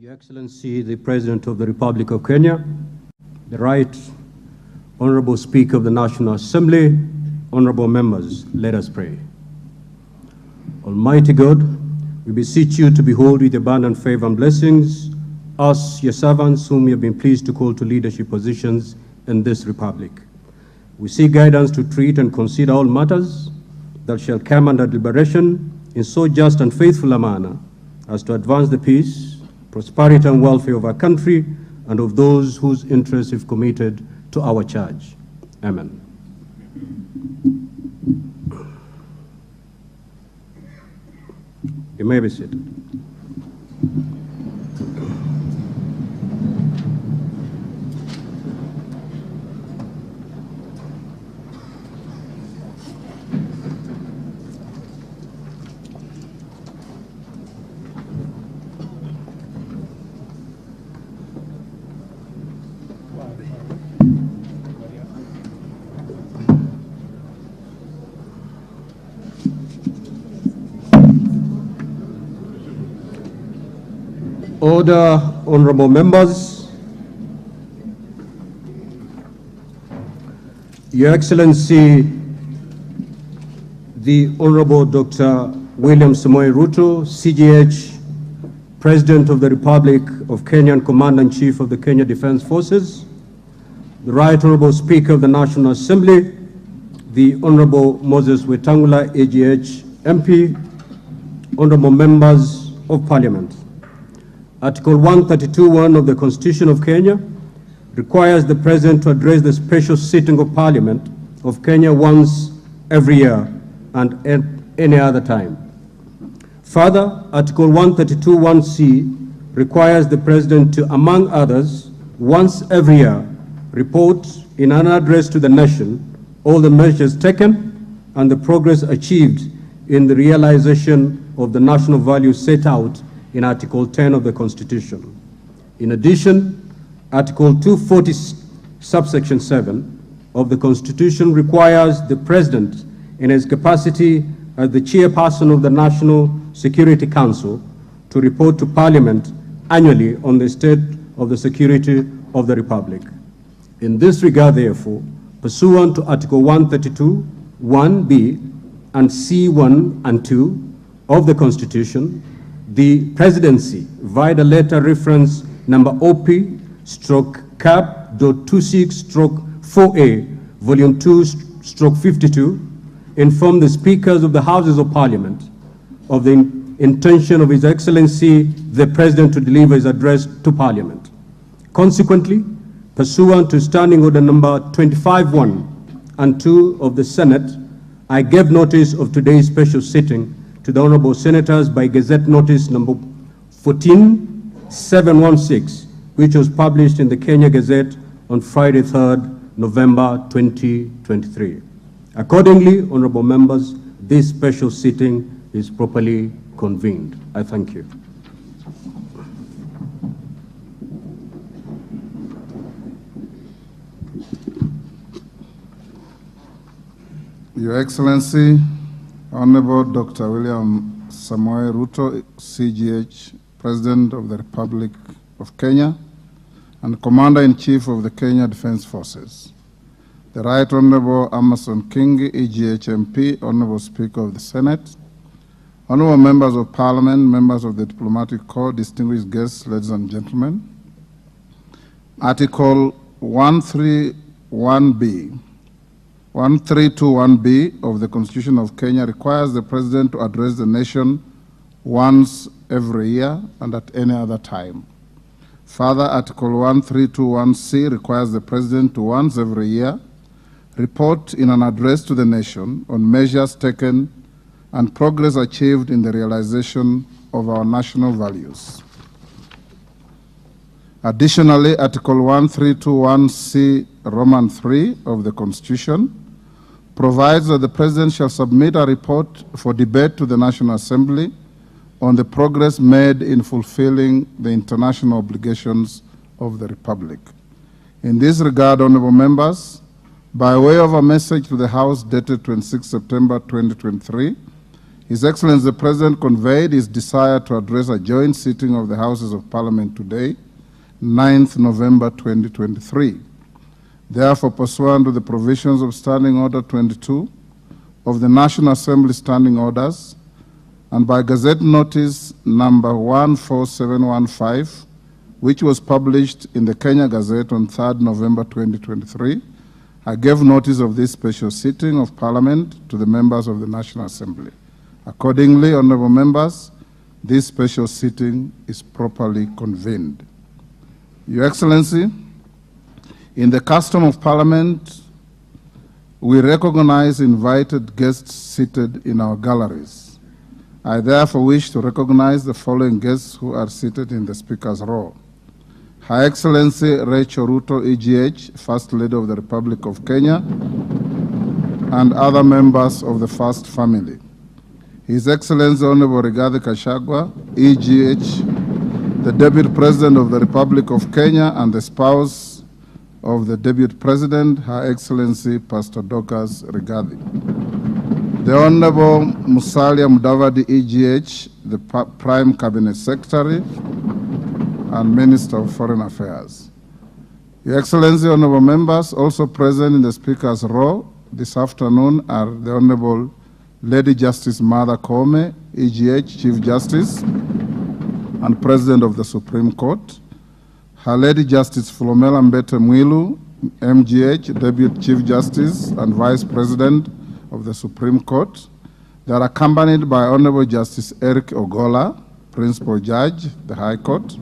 Your Excellency, the President of the Republic of Kenya, the Right Honorable Speaker of the National Assembly, honorable members, let us pray. Almighty God, we beseech you to behold with abundant favor and blessings us, your servants, whom you have been pleased to call to leadership positions in this republic. We seek guidance to treat and consider all matters that shall come under deliberation in so just and faithful a manner as to advance the peace, prosperity, and welfare of our country and of those whose interests we've committed to our charge. Amen. You may be seated. Order, honorable members. Your Excellency, the Honorable Dr. William Samoei Ruto, CGH, President of the Republic of Kenya and Commander-in-Chief of the Kenya Defense Forces, the Right Honorable Speaker of the National Assembly, the Honorable Moses Wetangula, AGH, MP, honorable members of Parliament. Article 132(1) of the Constitution of Kenya requires the President to address the special sitting of Parliament of Kenya once every year and at any other time. Further, Article 132(1)(c) requires the President to, among others, once every year, report in an address to the nation all the measures taken and the progress achieved in the realization of the national values set out in Article 10 of the Constitution. In addition, Article 240, subsection 7 of the Constitution requires the President, in his capacity as the chairperson of the National Security Council, to report to Parliament annually on the state of the security of the Republic. In this regard, therefore, pursuant to Article 132, 1B, and C1 and 2 of the Constitution, the Presidency, via the letter reference number OP/CAP.26/4A, Volume 2/52, informed the Speakers of the Houses of Parliament of the intention of His Excellency, the President, to deliver his address to Parliament. Consequently, pursuant to Standing Order number 25(1) and 2 of the Senate, I gave notice of today's special sitting to the Honorable Senators by Gazette Notice number 14716, which was published in the Kenya Gazette on Friday, 3rd November 2023. Accordingly, honorable members, this special sitting is properly convened. I thank you. Your Excellency, Honorable Dr. William Samoei Ruto, CGH, President of the Republic of Kenya and Commander-in-Chief of the Kenya Defense Forces. The Right Honorable Amason Kingi, EGH MP, Honorable Speaker of the Senate, Honorable Members of Parliament, members of the Diplomatic Corps, distinguished guests, ladies and gentlemen. Article 131B of the Constitution of Kenya requires the President to address the nation once every year and at any other time. Further, Article 132(1)(c) requires the President to once every year report in an address to the nation on measures taken and progress achieved in the realization of our national values. Additionally, Article 132(1)(c) Roman 3 of the Constitution provides that the President shall submit a report for debate to the National Assembly on the progress made in fulfilling the international obligations of the Republic. In this regard, honorable members, by way of a message to the House dated 26 September 2023, His Excellency the President conveyed his desire to address a joint sitting of the Houses of Parliament today, 9th November 2023. Therefore, pursuant to the provisions of Standing Order 22 of the National Assembly Standing Orders, and by Gazette Notice number 14715, which was published in the Kenya Gazette on 3rd November 2023, I gave notice of this special sitting of Parliament to the members of the National Assembly. Accordingly, honorable members, this special sitting is properly convened. Your Excellency, in the custom of Parliament, we recognize invited guests seated in our galleries. I therefore wish to recognize the following guests who are seated in the Speaker's row. Her Excellency Rachel Ruto, EGH, First Lady of the Republic of Kenya, and other members of the First Family. His Excellency Honorable Rigathi Gachagua, EGH, the Deputy President of the Republic of Kenya and the spouse of the Deputy President, Her Excellency Pastor Dorcas Rigathi. The Honorable Musalia Mudavadi, EGH, the Prime Cabinet Secretary and Minister of Foreign Affairs. Your Excellency, honorable members, also present in the Speaker's row this afternoon are the Honorable Lady Justice Martha Koome, EGH, Chief Justice and President of the Supreme Court, Her Lady Justice Philomena Mbete Mwilu, MGH, Deputy Chief Justice and Vice President of the Supreme Court. They are accompanied by Honorable Justice Eric Ogola, Principal Judge, the High Court,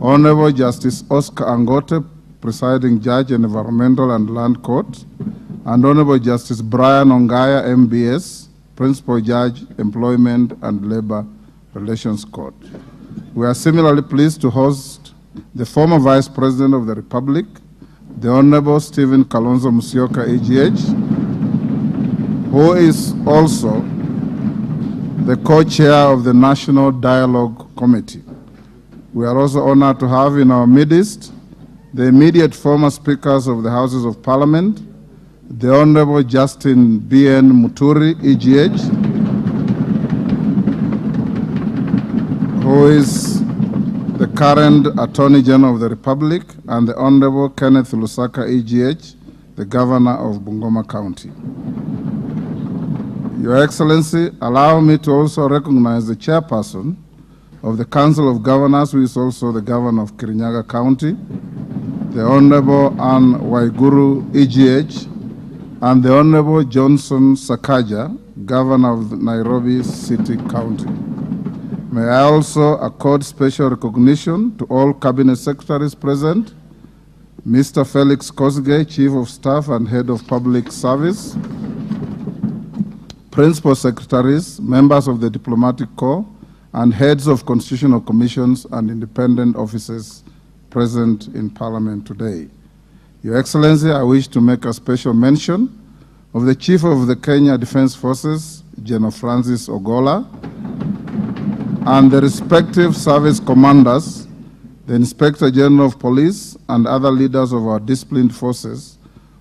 Honorable Justice Oscar Angote, Presiding Judge in Environmental and Land Court, and Honorable Justice Brian Ongaya, MBS, Principal Judge, Employment and Labor Relations Court. We are similarly pleased to host the former Vice President of the Republic, the Honorable Stephen Kalonzo Musyoka, EGH, who is also the co-chair of the National Dialogue Committee. We are also honored to have in our midst the immediate former speakers of the Houses of Parliament, the Honorable Justin B.N. Muturi, EGH, who is the current Attorney General of the Republic, and the Honorable Kenneth Lusaka, EGH, the Governor of Bungoma County. Your Excellency, allow me to also recognize the chairperson of the Council of Governors, who is also the Governor of Kirinyaga County, the Honorable Anne Waiguru, EGH, and the Honorable Johnson Sakaja, Governor of Nairobi City County. May I also accord special recognition to all Cabinet Secretaries present, Mr. Felix Kosgei, Chief of Staff and Head of Public Service, Principal Secretaries, members of the Diplomatic Corps, and heads of constitutional commissions and independent offices present in Parliament today. Your Excellency, I wish to make a special mention of the Chief of the Kenya Defence Forces, General Francis Ogola, and the respective service commanders, the Inspector General of Police, and other leaders of our disciplined forces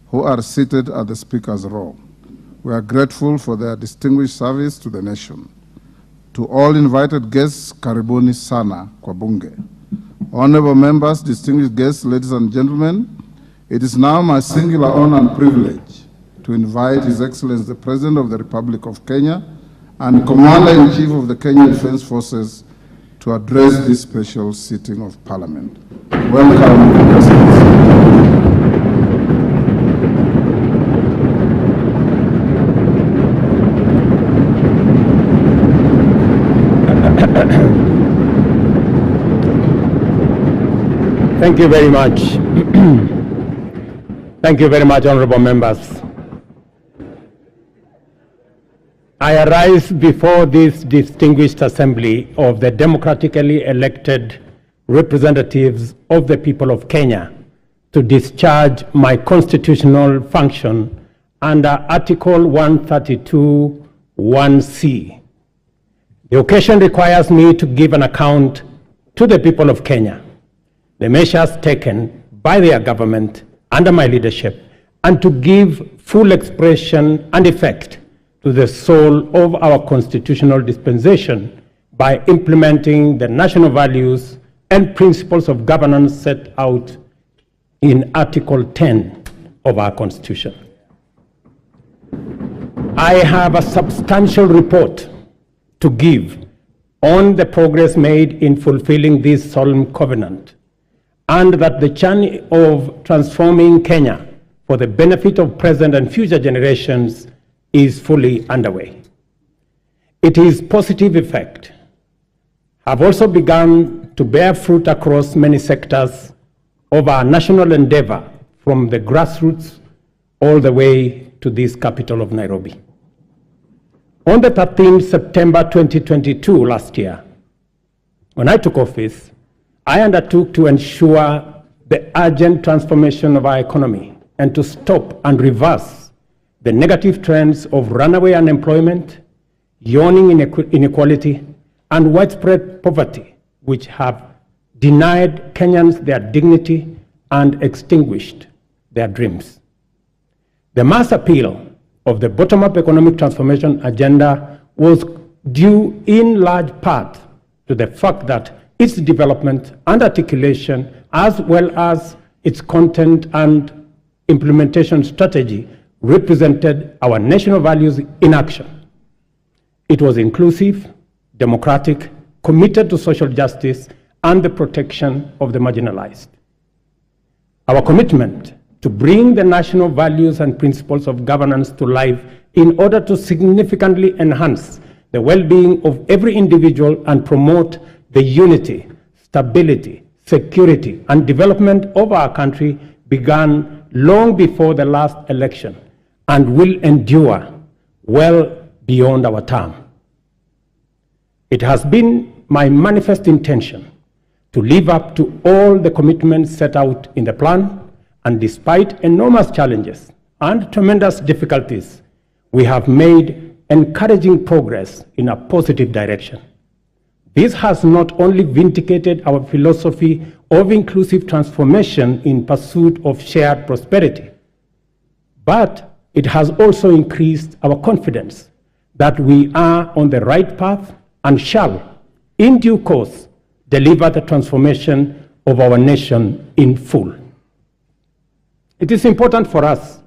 who are seated at the Speaker's row. We are grateful for their distinguished service to the nation. To all invited guests, karibuni sana kwa bunge. Honorable members, distinguished guests, ladies and gentlemen, it is now my singular honor and privilege to invite His Excellency the President of the Republic of Kenya and Commander-in-Chief of the Kenya Defence Forces to address this special sitting of Parliament. Welcome, Your Excellency. Thank you very much. Thank you very much, honorable members. I arise before this distinguished assembly of the democratically elected representatives of the people of Kenya to discharge my constitutional function under Article 132(1)(c). The occasion requires me to give an account to the people of Kenya, the measures taken by their government under my leadership, and to give full expression and effect to the soul of our constitutional dispensation by implementing the national values and principles of governance set out in Article 10 of our Constitution. I have a substantial report to give on the progress made in fulfilling this solemn covenant, and that the journey of transforming Kenya for the benefit of present and future generations is fully underway. Its positive effect have also begun to bear fruit across many sectors of our national endeavor, from the grassroots all the way to this capital of Nairobi. On the 13th September 2022, last year, when I took office, I undertook to ensure the urgent transformation of our economy and to stop and reverse the negative trends of runaway unemployment, yawning inequality, and widespread poverty, which have denied Kenyans their dignity and extinguished their dreams. The mass appeal of the bottom-up economic transformation agenda was due in large part to the fact that its development and articulation, as well as its content and implementation strategy, represented our national values in action. It was inclusive, democratic, committed to social justice and the protection of the marginalized. Our commitment to bring the national values and principles of governance to life in order to significantly enhance the well-being of every individual and promote the unity, stability, security, and development of our country began long before the last election and will endure well beyond our term. It has been my manifest intention to live up to all the commitments set out in the plan, and despite enormous challenges and tremendous difficulties, we have made encouraging progress in a positive direction. This has not only vindicated our philosophy of inclusive transformation in pursuit of shared prosperity, but it has also increased our confidence that we are on the right path and shall, in due course, deliver the transformation of our nation in full. It is important for us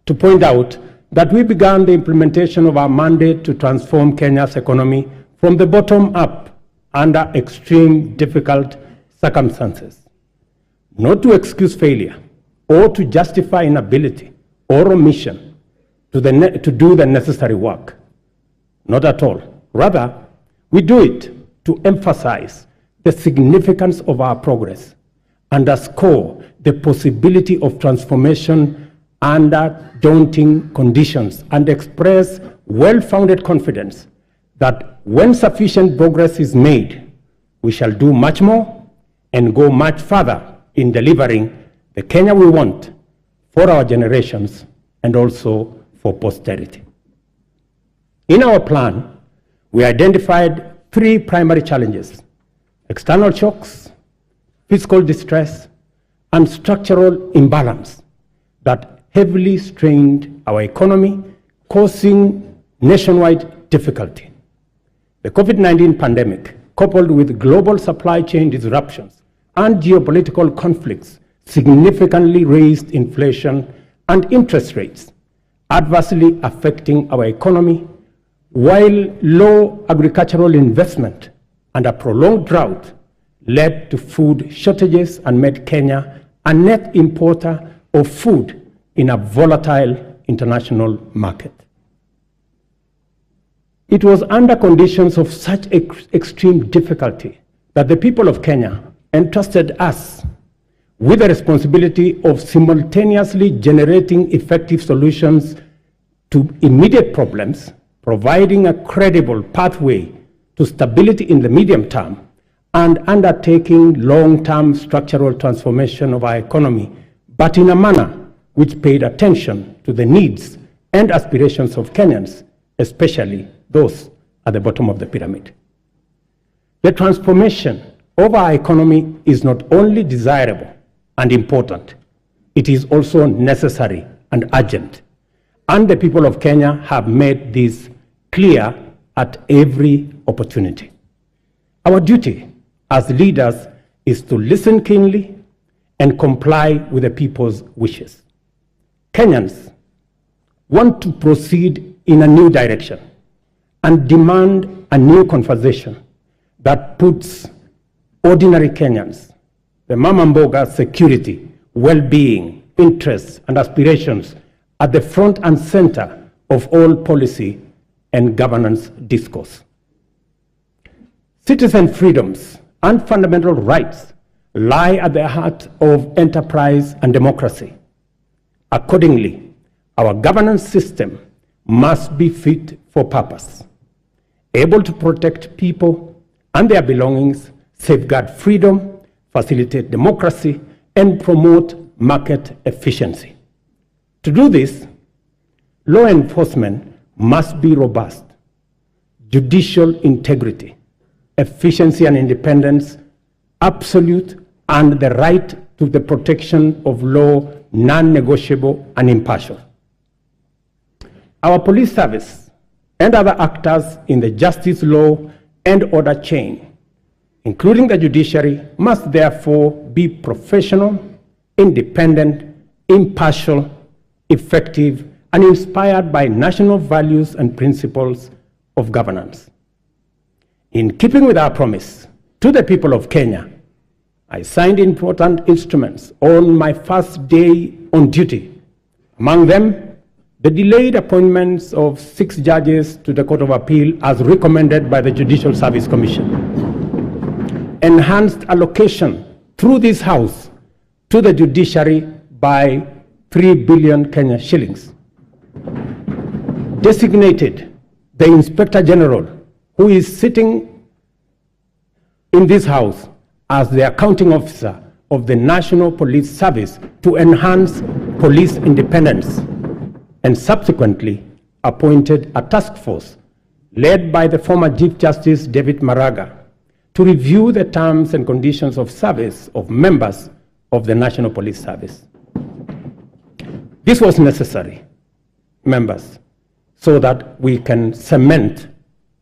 to point out that we began the implementation of our mandate to transform Kenya's economy from the bottom up under extreme difficult circumstances, not to excuse failure or to justify inability or omission to do the necessary work. Not at all. Rather, we do it to emphasize the significance of our progress, underscore the possibility of transformation under daunting conditions, and express well-founded confidence that when sufficient progress is made, we shall do much more and go much further in delivering the Kenya we want for our generations and also for posterity. In our plan, we identified three primary challenges: external shocks, fiscal distress, and structural imbalance that heavily strained our economy, causing nationwide difficulty. The COVID-19 pandemic, coupled with global supply chain disruptions and geopolitical conflicts, significantly raised inflation and interest rates, adversely affecting our economy, while low agricultural investment and a prolonged drought led to food shortages and made Kenya a net importer of food in a volatile international market. It was under conditions of such extreme difficulty that the people of Kenya entrusted us with the responsibility of simultaneously generating effective solutions to immediate problems, providing a credible pathway to stability in the medium term, and undertaking long-term structural transformation of our economy, but in a manner which paid attention to the needs and aspirations of Kenyans, especially those at the bottom of the pyramid. The transformation of our economy is not only desirable and important, it is also necessary and urgent. and the people of Kenya have made this clear at every opportunity. Our duty as leaders is to listen keenly and comply with the people's wishes. Kenyans want to proceed in a new direction and demand a new conversation that puts ordinary Kenyans, the mama mboga security, well-being, interests, and aspirations at the front and center of all policy and governance discourse. Citizen freedoms and fundamental rights lie at the heart of enterprise and democracy. Accordingly, our governance system must be fit for purpose, able to protect people and their belongings, safeguard freedom, facilitate democracy, and promote market efficiency. To do this, law enforcement must be robust, judicial integrity, efficiency and independence, absolute, and the right to the protection of law non-negotiable and impartial. Our police service and other actors in the justice, law, and order chain, including the judiciary, must therefore be professional, independent, impartial, effective, and inspired by national values and principles of governance. In keeping with our promise to the people of Kenya, I signed important instruments on my first day on duty. Among them, the delayed appointments of 6 judges to the Court of Appeal as recommended by the Judicial Service Commission. Enhanced allocation through this House to the judiciary by 3 billion Kenya shillings. Designated the Inspector General, who is sitting in this House as the accounting officer of the National Police Service, to enhance police independence, and subsequently appointed a task force led by the former Chief Justice David Maraga to review the terms and conditions of service of members of the National Police Service. This was necessary, members, so that we can cement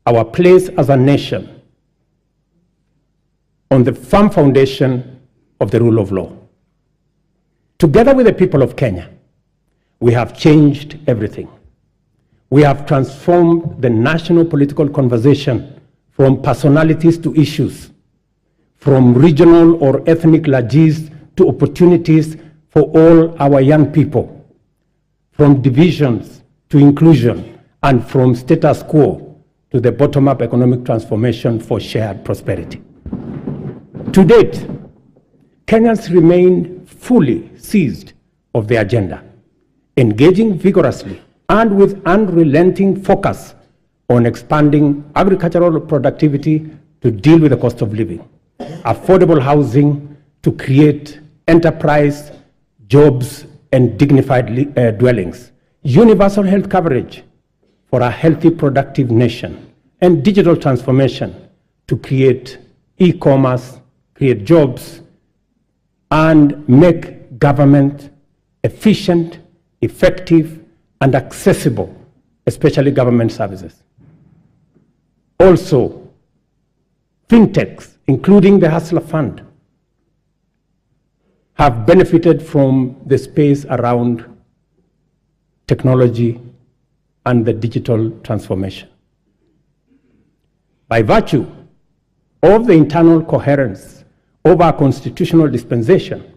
our place as a nation on the firm foundation of the rule of law. Together with the people of Kenya, we have changed everything. We have transformed the national political conversation from personalities to issues, from regional or ethnic largesse to opportunities for all our young people, from divisions to inclusion, and from status quo to the bottom-up economic transformation for shared prosperity. To date, Kenyans remain fully seized of the agenda, engaging vigorously and with unrelenting focus on expanding agricultural productivity to deal with the cost of living, affordable housing to create enterprise, jobs, and dignified dwellings, universal health coverage for a healthy, productive nation, and digital transformation to create e-commerce, create jobs, and make government efficient, effective, and accessible, especially government services. Also, fintechs, including the Hustler Fund, have benefited from the space around technology and the digital transformation. By virtue of the internal coherence of our constitutional dispensation,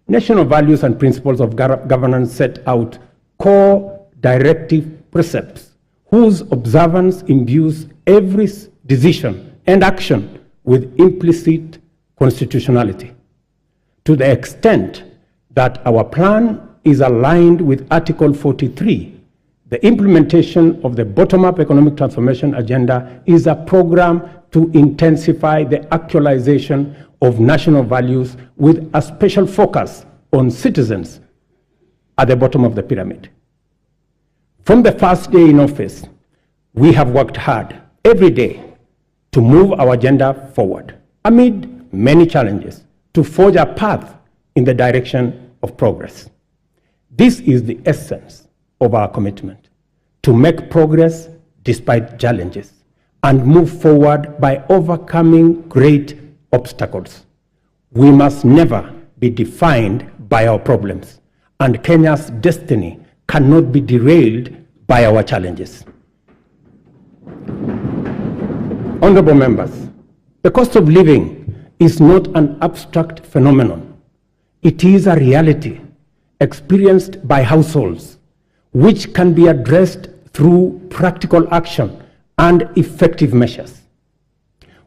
national values and principles of governance set out core directive precepts whose observance imbues every decision and action with implicit constitutionality. To the extent that our plan is aligned with Article 43, the implementation of the bottom-up economic transformation agenda is a program to intensify the actualization of national values with a special focus on citizens at the bottom of the pyramid. From the first day in office, we have worked hard every day to move our agenda forward amid many challenges to forge a path in the direction of progress. This is the essence of our commitment to make progress despite challenges and move forward by overcoming great obstacles. We must never be defined by our problems, and Kenya's destiny cannot be derailed by our challenges. Honorable members, the cost of living is not an abstract phenomenon. It is a reality experienced by households, which can be addressed through practical action and effective measures.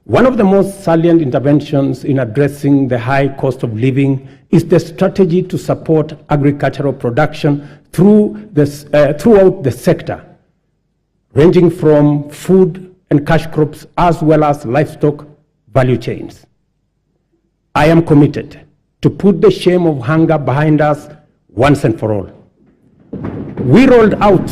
One of the most salient interventions in addressing the high cost of living is the strategy to support agricultural production throughout the sector, ranging from food and cash crops as well as livestock value chains. I am committed to put the shame of hunger behind us once and for all. We rolled out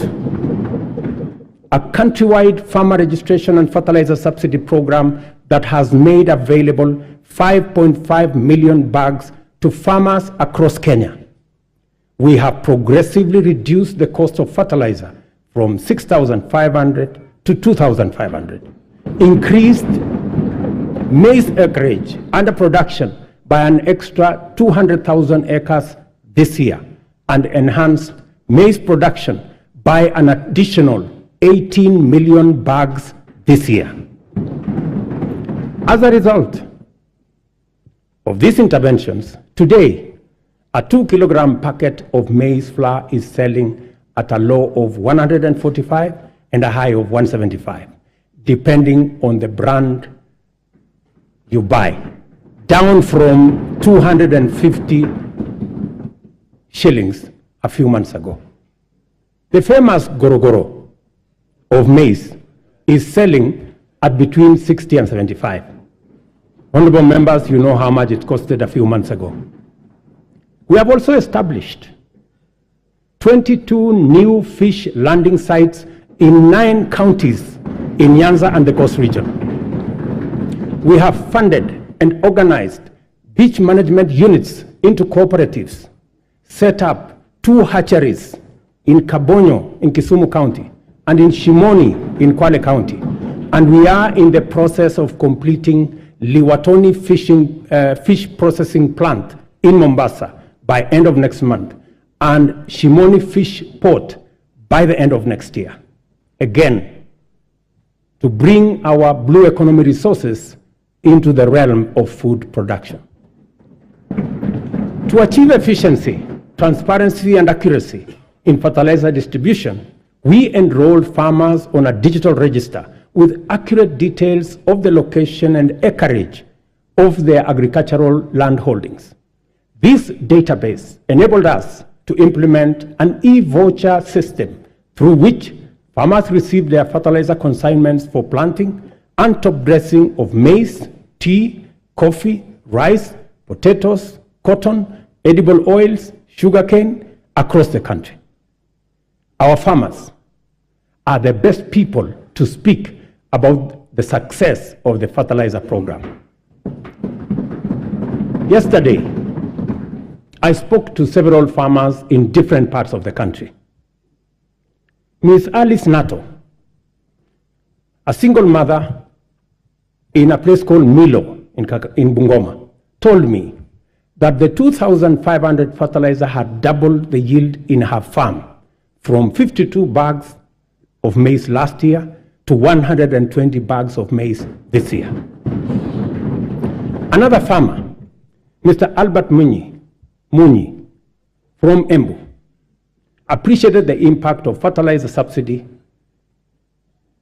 a countrywide farmer registration and fertilizer subsidy program that has made available 5.5 million bags to farmers across Kenya. We have progressively reduced the cost of fertilizer from 6,500 to 2,500, increased maize acreage under production by an extra 200,000 acres this year, and enhanced maize production by an additional 18 million bags this year. As a result of these interventions, today, a 2-kilogram packet of maize flour is selling at a low of 145 and a high of 175, depending on the brand you buy, down from 250 shillings a few months ago. The famous gorogoro of maize is selling at between 60 and 75. Honorable members, you know how much it costed a few months ago. We have also established 22 new fish landing sites in 9 counties in Nyanza and the Coast region. We have funded and organized beach management units into cooperatives, set up 2 hatcheries in Kabonyo in Kisumu County and in Shimoni in Kwale County. And we are in the process of completing Liwatoni fish processing plant in Mombasa by end of next month, and Shimoni Fish Port by the end of next year. Again, to bring our blue economy resources into the realm of food production. To achieve efficiency, transparency, and accuracy in fertilizer distribution, we enrolled farmers on a digital register with accurate details of the location and acreage of their agricultural land holdings. This database enabled us to implement an e-voucher system through which farmers receive their fertilizer consignments for planting and top dressing of maize, tea, coffee, rice, potatoes, cotton, edible oils, sugarcane across the country. Our farmers are the best people to speak about the success of the fertilizer program. Yesterday, I spoke to several farmers in different parts of the country. Ms. Alice Nato, a single mother in a place called Milo in Bungoma, told me that the 2,500 fertilizer had doubled the yield in her farm from 52 bags of maize last year to 120 bags of maize this year. Another farmer, Mr. Albert Muni from Embu, appreciated the impact of fertilizer subsidy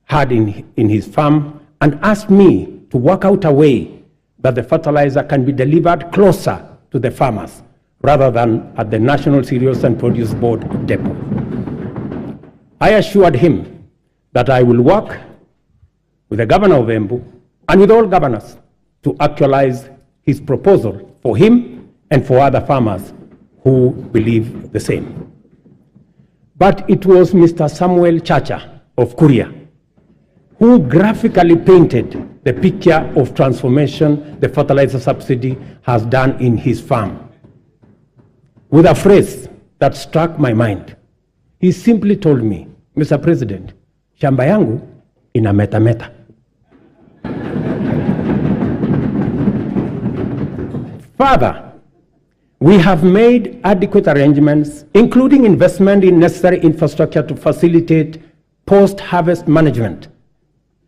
had in his farm and asked me to work out a way that the fertilizer can be delivered closer to the farmers rather than at the National Cereals and Produce Board depot. I assured him that I will work with the governor of Embu and with all governors to actualize his proposal for him and for other farmers who believe the same. But it was Mr. Samuel Chacha of Kuria who graphically painted the picture of transformation the fertilizer subsidy has done in his farm with a phrase that struck my mind. He simply told me, Mr. President, shamba yangu ina meta. Further, we have made adequate arrangements, including investment in necessary infrastructure to facilitate post-harvest management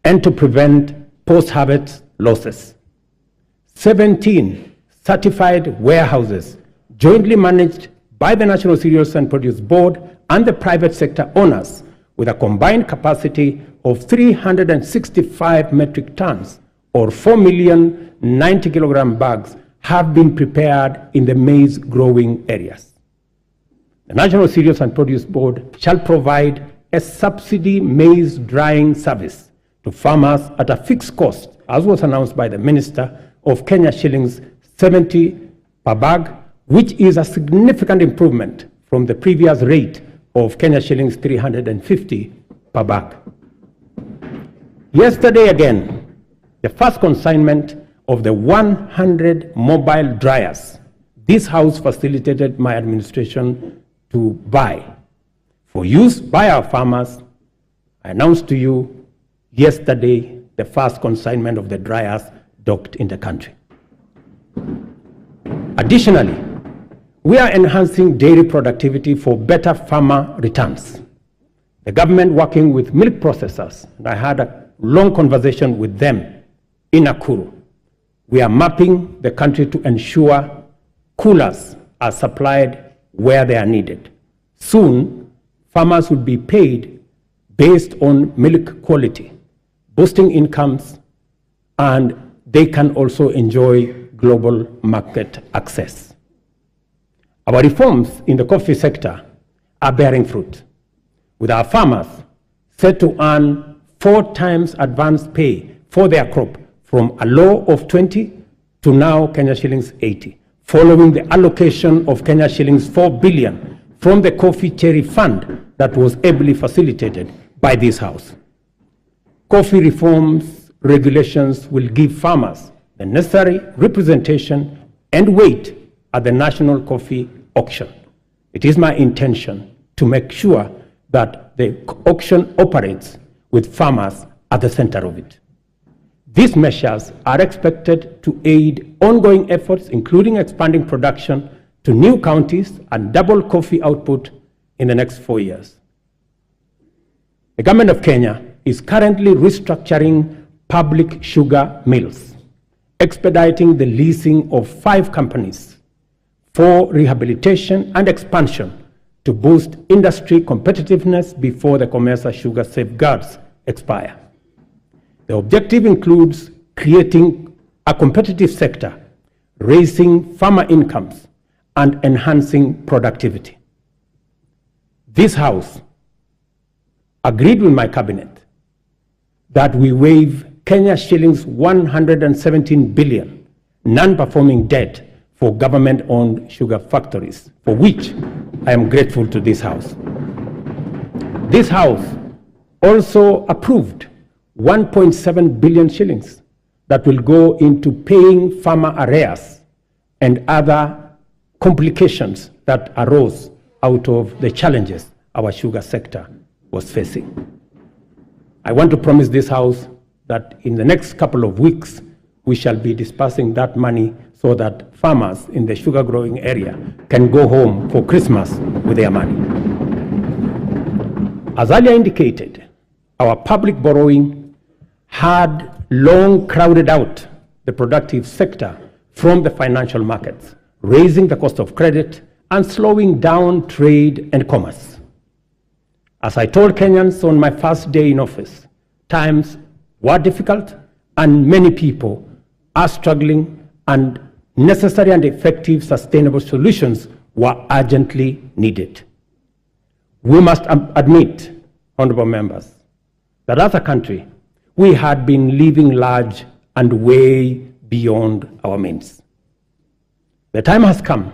and to prevent post-harvest losses. 17 certified warehouses jointly managed by the National Cereals and Produce Board and the private sector owners with a combined capacity of 365 metric tons or 4,090 kilogram bags have been prepared in the maize growing areas. The National Cereals and Produce Board shall provide a subsidy maize drying service to farmers at a fixed cost, as was announced by the Minister, of Kenya shillings 70 per bag, which is a significant improvement from the previous rate of Kenya shillings 350 per bag. Yesterday again, the first consignment of the 100 mobile dryers this House facilitated my administration to buy for use by our farmers. I announced to you yesterday the first consignment of the dryers docked in the country. Additionally, we are enhancing dairy productivity for better farmer returns. The government, working with milk processors, and I had a long conversation with them in Nakuru, we are mapping the country to ensure coolers are supplied where they are needed. Soon, farmers will be paid based on milk quality, boosting incomes, and they can also enjoy global market access. Our reforms in the coffee sector are bearing fruit, with our farmers set to earn 4 times advance pay for their crop from a low of 20 to now Kenya shillings 80, following the allocation of Kenya shillings 4 billion from the Coffee Cherry Fund that was ably facilitated by this House. Coffee reforms regulations will give farmers the necessary representation and weight at the national coffee auction. It is my intention to make sure that the auction operates with farmers at the center of it. These measures are expected to aid ongoing efforts, including expanding production to new counties and double coffee output in the next 4 years. The government of Kenya is currently restructuring public sugar mills, expediting the leasing of 5 companies for rehabilitation and expansion to boost industry competitiveness before the Commercial Sugar Safeguards expire. The objective includes creating a competitive sector, raising farmer incomes, and enhancing productivity. This House agreed with my cabinet that we waive Kenya shillings 117 billion non-performing debt for government-owned sugar factories, for which I am grateful to this House. This House also approved 1.7 billion shillings that will go into paying farmer arrears and other complications that arose out of the challenges our sugar sector was facing. I want to promise this House that in the next couple of weeks, we shall be dispersing that money so that farmers in the sugar growing area can go home for Christmas with their money. As earlier indicated, our public borrowing had long crowded out the productive sector from the financial markets, raising the cost of credit and slowing down trade and commerce. As I told Kenyans on my first day in office, times were difficult and many people are struggling, and necessary and effective sustainable solutions were urgently needed. We must admit, honorable members, that as a country, we had been living large and way beyond our means. The time has come,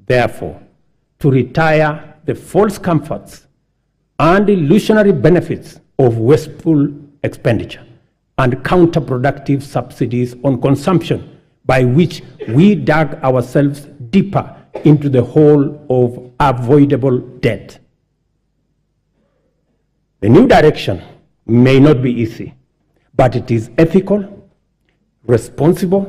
therefore, to retire the false comforts and illusionary benefits of wasteful expenditure and counterproductive subsidies on consumption, by which we dug ourselves deeper into the hole of avoidable debt. The new direction may not be easy, but it is ethical, responsible,